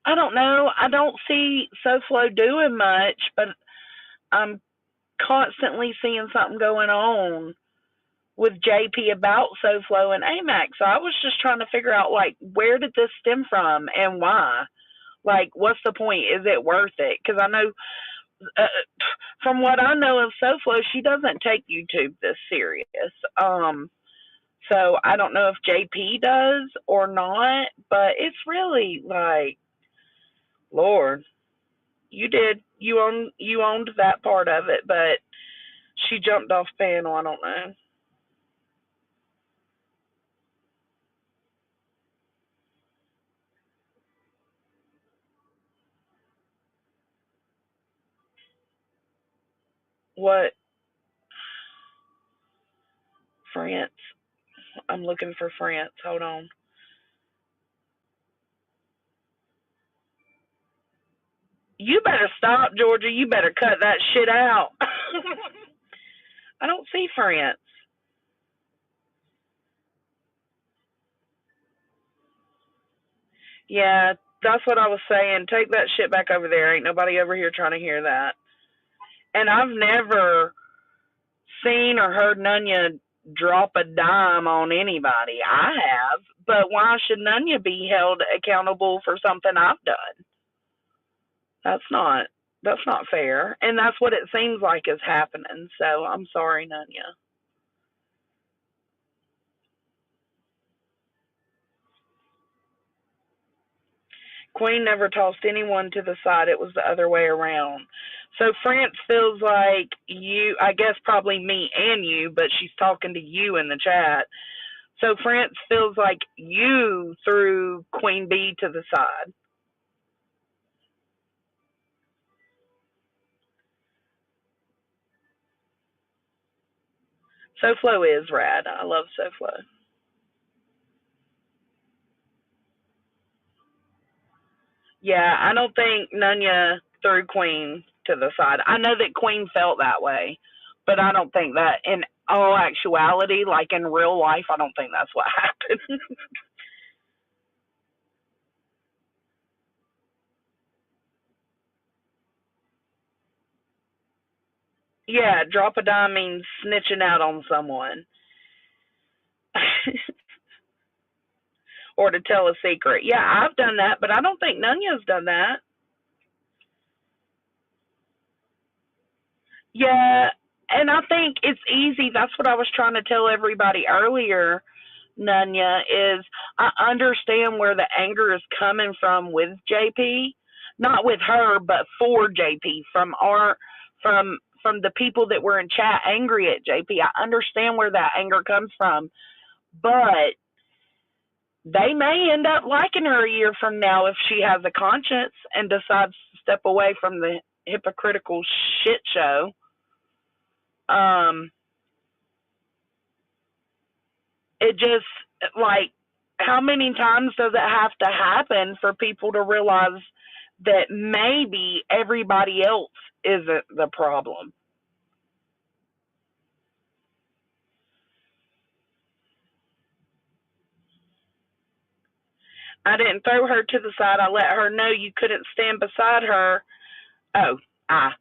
I don't know, I don't see SoFlo doing much, but I'm constantly seeing something going on with JP about SoFlo and AMAC. So I was just trying to figure out, like, where did this stem from and why? Like, what's the point? Is it worth it? Because I know, from what I know of SoFlo, she doesn't take YouTube this serious. So I don't know if JP does or not, but it's really like, Lord, you owned that part of it, but she jumped off panel. I don't know. What? France. I'm looking for France. Hold on. You better stop, Georgia. You better cut that shit out. I don't see France. Yeah, that's what I was saying. Take that shit back over there. Ain't nobody over here trying to hear that. And I've never seen or heard Nunya drop a dime on anybody. I have, but why should Nunya be held accountable for something I've done? That's not fair, and that's what it seems like is happening. So I'm sorry, Nunya. Queen never tossed anyone to the side. It was the other way around. So France feels like you, I guess probably me and you, but she's talking to you in the chat. So France feels like you threw Queen Bee to the side. SoFlo is rad. I love SoFlo. Yeah, I don't think Nunya threw Queen to the side. I know that Queen felt that way, but I don't think that in all actuality, like in real life, I don't think that's what happened. Yeah, drop a dime means snitching out on someone. Or to tell a secret. Yeah, I've done that, but I don't think Nunya's done that. Yeah, and I think it's easy. That's what I was trying to tell everybody earlier, Nunya, is I understand where the anger is coming from with JP. Not with her, but for JP, from the people that were in chat angry at JP. I understand where that anger comes from, but they may end up liking her a year from now if she has a conscience and decides to step away from the hypocritical shit show. It just, like, how many times does it have to happen for people to realize that maybe everybody else isn't the problem? I didn't throw her to the side. I let her know you couldn't stand beside her. Oh, I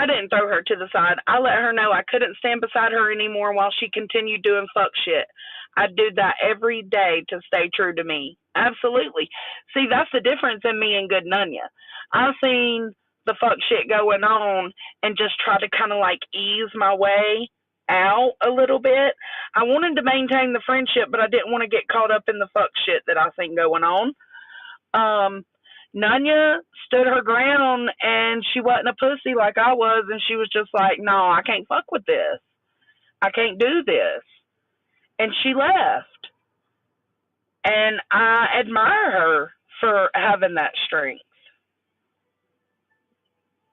didn't throw her to the side. I let her know I couldn't stand beside her anymore while she continued doing fuck shit. I do that every day to stay true to me. Absolutely. See, that's the difference in me and good Nunya. I've seen the fuck shit going on and just try to kind of like ease my way out a little bit. I wanted to maintain the friendship, but I didn't want to get caught up in the fuck shit that I seen going on. Nunya stood her ground and she wasn't a pussy like I was, and she was just like, no, I can't fuck with this. I can't do this. And she left. And I admire her for having that strength.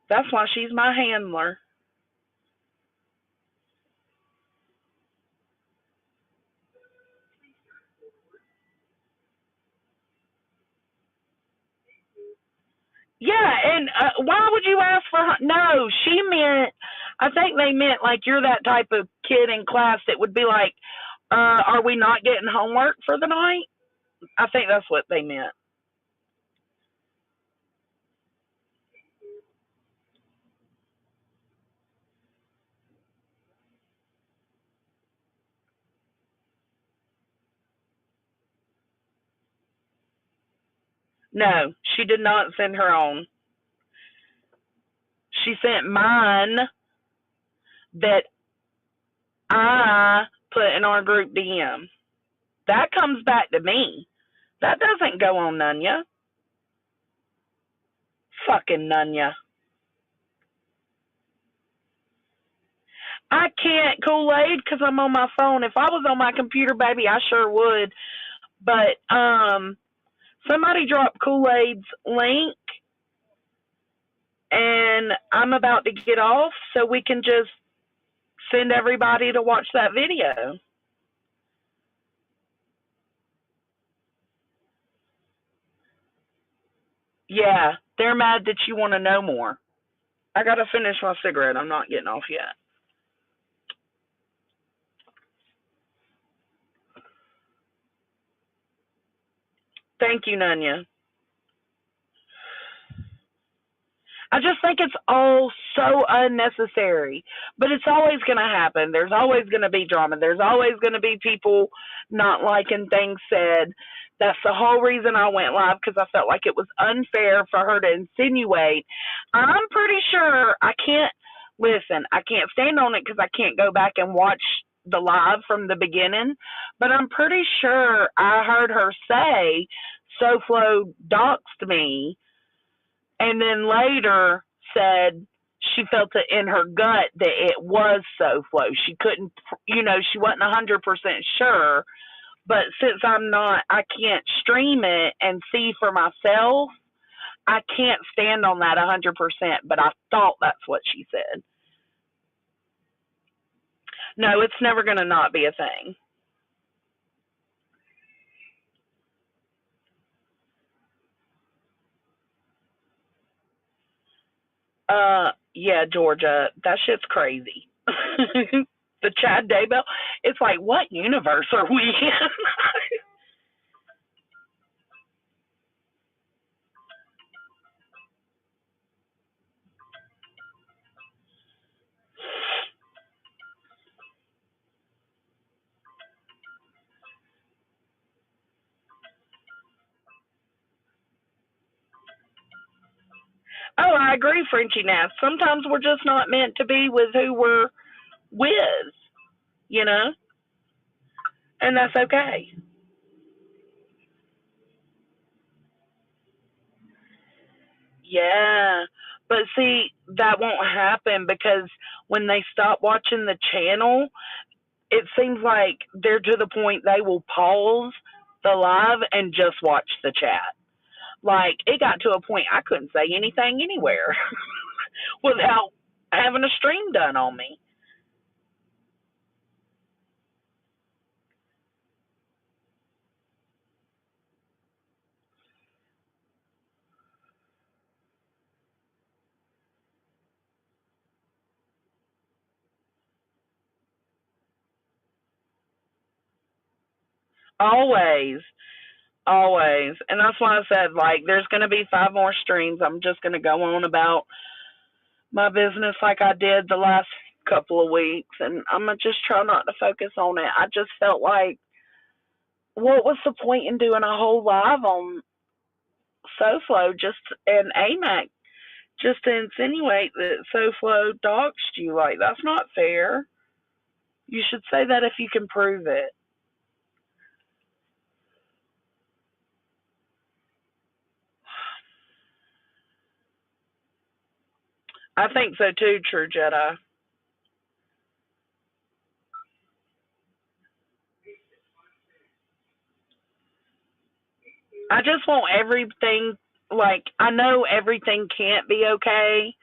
That's why she's my handler. Yeah, and why would you ask for her? No, she meant, I think they meant like you're that type of kid in class that would be like, are we not getting homework for the night? I think that's what they meant. No, she did not send her own. She sent mine that I put in our group DM. That comes back to me. That doesn't go on Nunya. Fucking Nunya. I can't Kool-Aid because I'm on my phone. If I was on my computer, baby, I sure would. But somebody dropped Kool-Aid's link, and I'm about to get off, so we can just send everybody to watch that video. Yeah, they're mad that you want to know more. I got to finish my cigarette. I'm not getting off yet. Thank you, Nunya. I just think it's all so unnecessary. But it's always going to happen. There's always going to be drama. There's always going to be people not liking things said. That's the whole reason I went live, because I felt like it was unfair for her to insinuate. I'm pretty sure I can't stand on it because I can't go back and watch the live from the beginning. But I'm pretty sure I heard her say SoFlo doxed me, and then later said she felt it in her gut that it was SoFlo. She couldn't, she wasn't 100% sure. But since I can't stream it and see for myself, I can't stand on that 100%. But I thought that's what she said. No, it's never going to not be a thing. Yeah, Georgia, that shit's crazy. The Chad Daybell, it's like, what universe are we in? Oh, I agree, Frenchie Nass. Sometimes we're just not meant to be with who we're with, and that's okay. Yeah, but see, that won't happen because when they stop watching the channel, it seems like they're to the point they will pause the live and just watch the chat. Like, it got to a point I couldn't say anything anywhere without having a stream done on me. Always. Always. And that's why I said, like, there's going to be 5 more streams. I'm just going to go on about my business like I did the last couple of weeks. And I'm going to just try not to focus on it. I just felt like, what was the point in doing a whole live on SoFlo and AMAC just to insinuate that SoFlo doxed you. Like, that's not fair. You should say that if you can prove it. I think so too, True Jedi. I just want everything, like, I know everything can't be okay,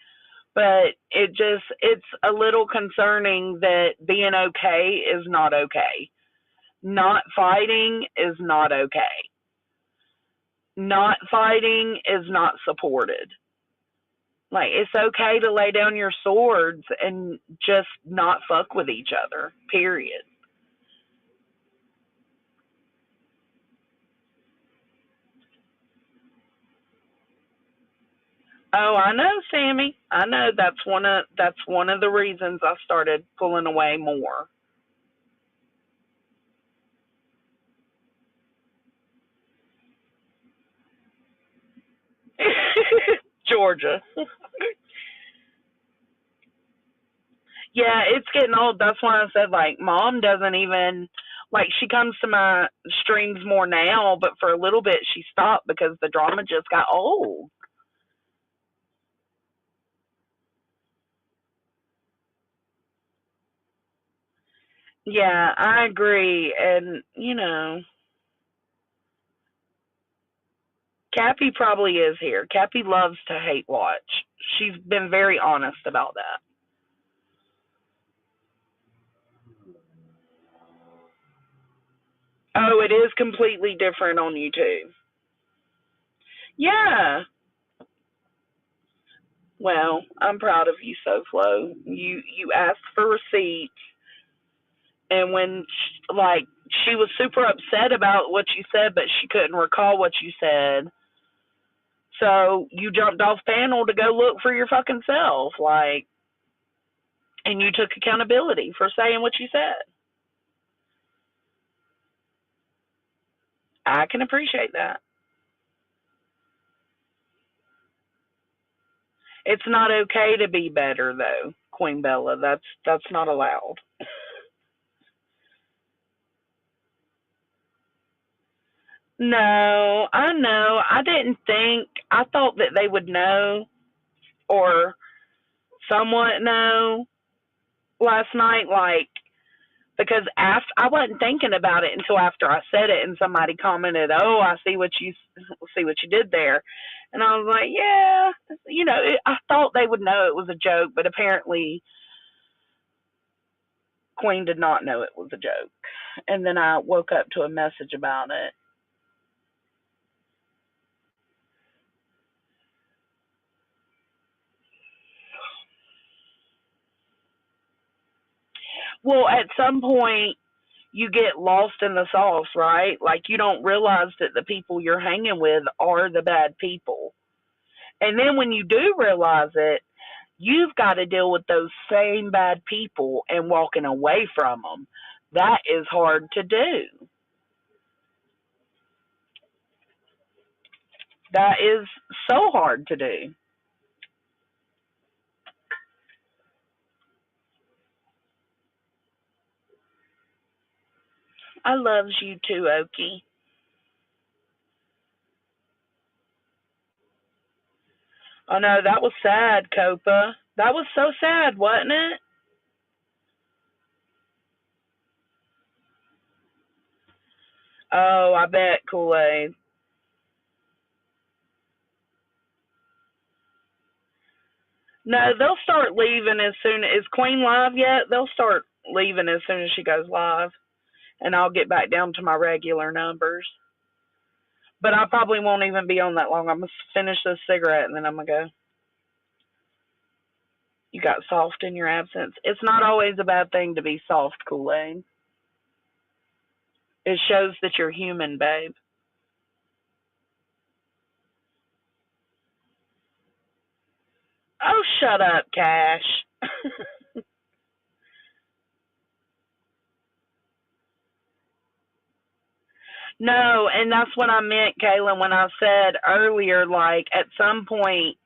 but it's a little concerning that being okay is not okay. Not fighting is not okay. Not fighting is not supported. Like, it's okay to lay down your swords and just not fuck with each other, period. Oh, I know, Sammy. I know that's one of the reasons I started pulling away more. Georgia. Yeah, it's getting old. That's why I said, like, mom doesn't even, like, she comes to my streams more now, but for a little bit she stopped because the drama just got old. Yeah, I agree. And, Cappy probably is here. Cappy loves to hate watch. She's been very honest about that. Oh, it is completely different on YouTube. Yeah. Well, I'm proud of you, SoFlo. You asked for receipts, and when like she was super upset about what you said, but she couldn't recall what you said. So you jumped off panel to go look for your fucking self, like, and you took accountability for saying what you said. I can appreciate that. It's not okay to be better though, Queen Bella. That's not allowed. No, I know. I didn't think. I thought that they would know or somewhat know last night, like, because after I wasn't thinking about it until after I said it, and somebody commented, "Oh, I see what you did there," and I was like, "Yeah, I thought they would know it was a joke, but apparently Queen did not know it was a joke." And then I woke up to a message about it. Well, at some point, you get lost in the sauce, right? Like, you don't realize that the people you're hanging with are the bad people. And then when you do realize it, you've got to deal with those same bad people and walking away from them. That is hard to do. That is so hard to do. I loves you too, Okie. Oh no, that was sad, Copa. That was so sad, wasn't it? Oh, I bet, Kool-Aid. No, they'll start leaving as soon as Queen live yet. They'll start leaving as soon as she goes live, and I'll get back down to my regular numbers. But I probably won't even be on that long. I'm gonna finish this cigarette and then I'm gonna go. You got soft in your absence. It's not always a bad thing to be soft, Kool-Aid. It shows that you're human, babe. Oh, shut up, Cash. No, and that's what I meant, Kaylin, when I said earlier, like, at some point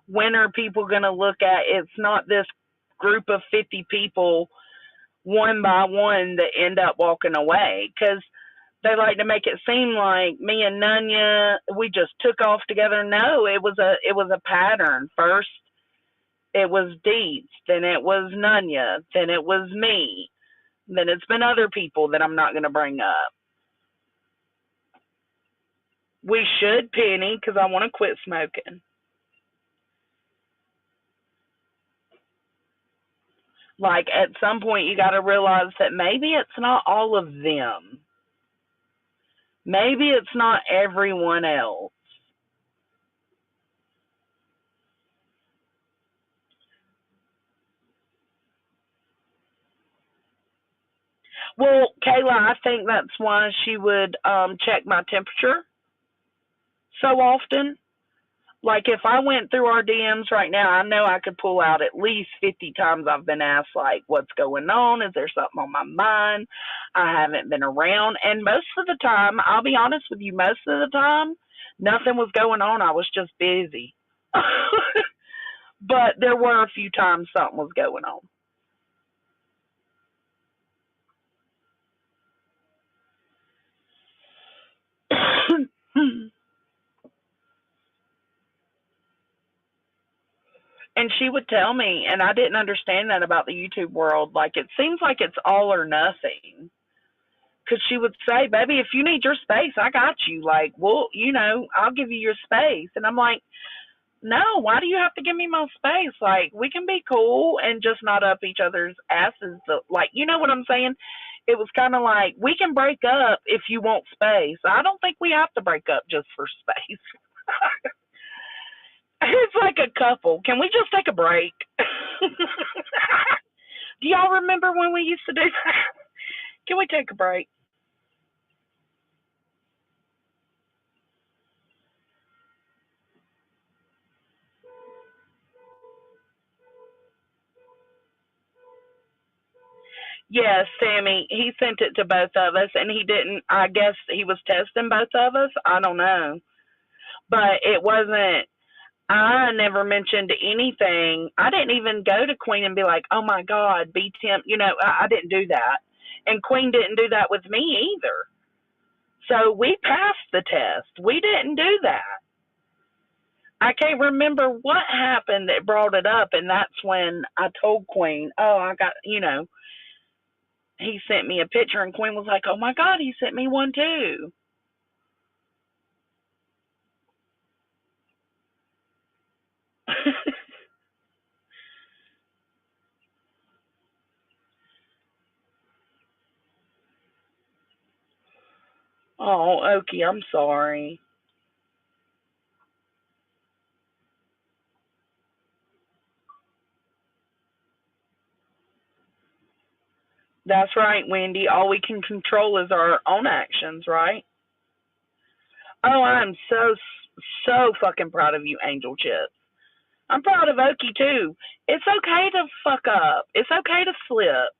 when are people going to look at it's not this group of 50 people one by one that end up walking away, because they like to make it seem like me and Nunya, we just took off together. No, it was a pattern. First it was Deets, then it was Nunya, then it was me, then it's been other people that I'm not going to bring up. We should, Penny, because I want to quit smoking. Like, at some point, you got to realize that maybe it's not all of them. Maybe it's not everyone else. Well, Kayla, I think that's why she would check my temperature so often. Like, if I went through our DMs right now, I know I could pull out at least 50 times I've been asked, like, what's going on? Is there something on my mind? I haven't been around. And most of the time, I'll be honest with you, most of the time, nothing was going on. I was just busy. But there were a few times something was going on. And she would tell me, and I didn't understand that about the YouTube world. Like, it seems like it's all or nothing. Because she would say, baby, if you need your space, I got you. Like, well, I'll give you your space. And I'm like, no, why do you have to give me my space? Like, we can be cool and just not up each other's asses. Like, you know what I'm saying? It was kind of like, we can break up if you want space. I don't think we have to break up just for space. It's like a couple. Can we just take a break? Do y'all remember when we used to do that? Can we take a break? Yes, Sammy, he sent it to both of us, and he didn't, I guess he was testing both of us. I don't know. But it wasn't, I never mentioned anything. I didn't even go to Queen and be like, oh my God, be temp. I didn't do that. And Queen didn't do that with me either. So we passed the test. We didn't do that. I can't remember what happened that brought it up, and that's when I told Queen, oh, I got, he sent me a picture, and Queen was like, oh my God, he sent me one too. Oh, Okie, I'm sorry. That's right, Wendy. All we can control is our own actions, right? Oh, I'm so fucking proud of you, Angel Chips. I'm proud of Okie, too. It's okay to fuck up. It's okay to slip.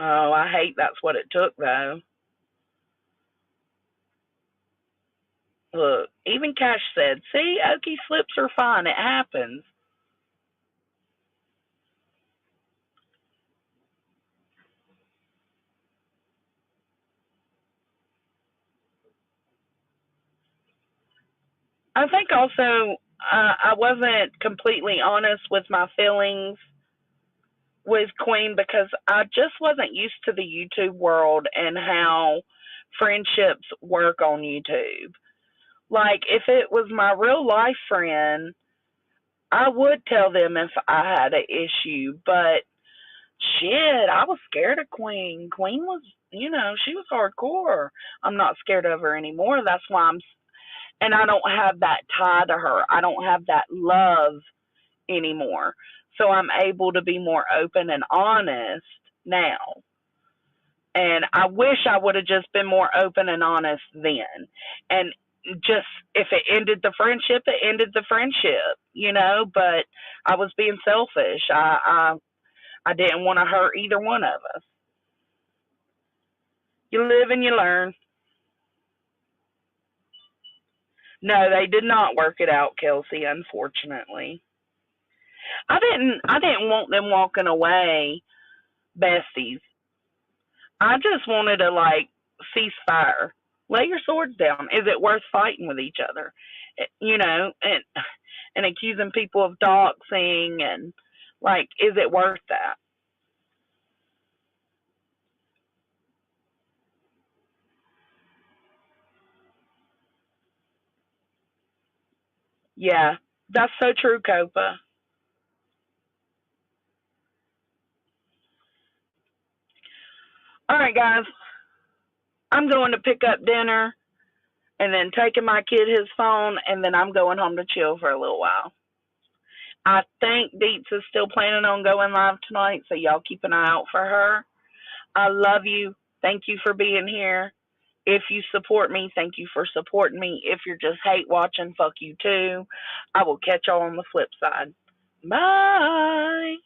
Oh, I hate that's what it took, though. Look, even Cash said, see, Okie slips are fine. It happens. I think also I wasn't completely honest with my feelings with Queen because I just wasn't used to the YouTube world and how friendships work on YouTube. Like, if it was my real life friend, I would tell them if I had an issue, but shit, I was scared of Queen. Queen was, she was hardcore. I'm not scared of her anymore. That's why and I don't have that tie to her. I don't have that love anymore. So I'm able to be more open and honest now. And I wish I would have just been more open and honest then. And just if it ended the friendship, it ended the friendship, but I was being selfish. I didn't want to hurt either one of us. You live and you learn. No, they did not work it out, Kelsey, unfortunately. I didn't want them walking away besties. I just wanted to like cease fire. Lay your swords down. Is it worth fighting with each other? You know, and accusing people of doxing and like, is it worth that? Yeah, that's so true, Copa. All right, guys, I'm going to pick up dinner and then taking my kid his phone, and then I'm going home to chill for a little while. I think Deets is still planning on going live tonight, so y'all keep an eye out for her. I love you. Thank you for being here. If you support me, thank you for supporting me. If you're just hate watching, fuck you too. I will catch y'all on the flip side. Bye.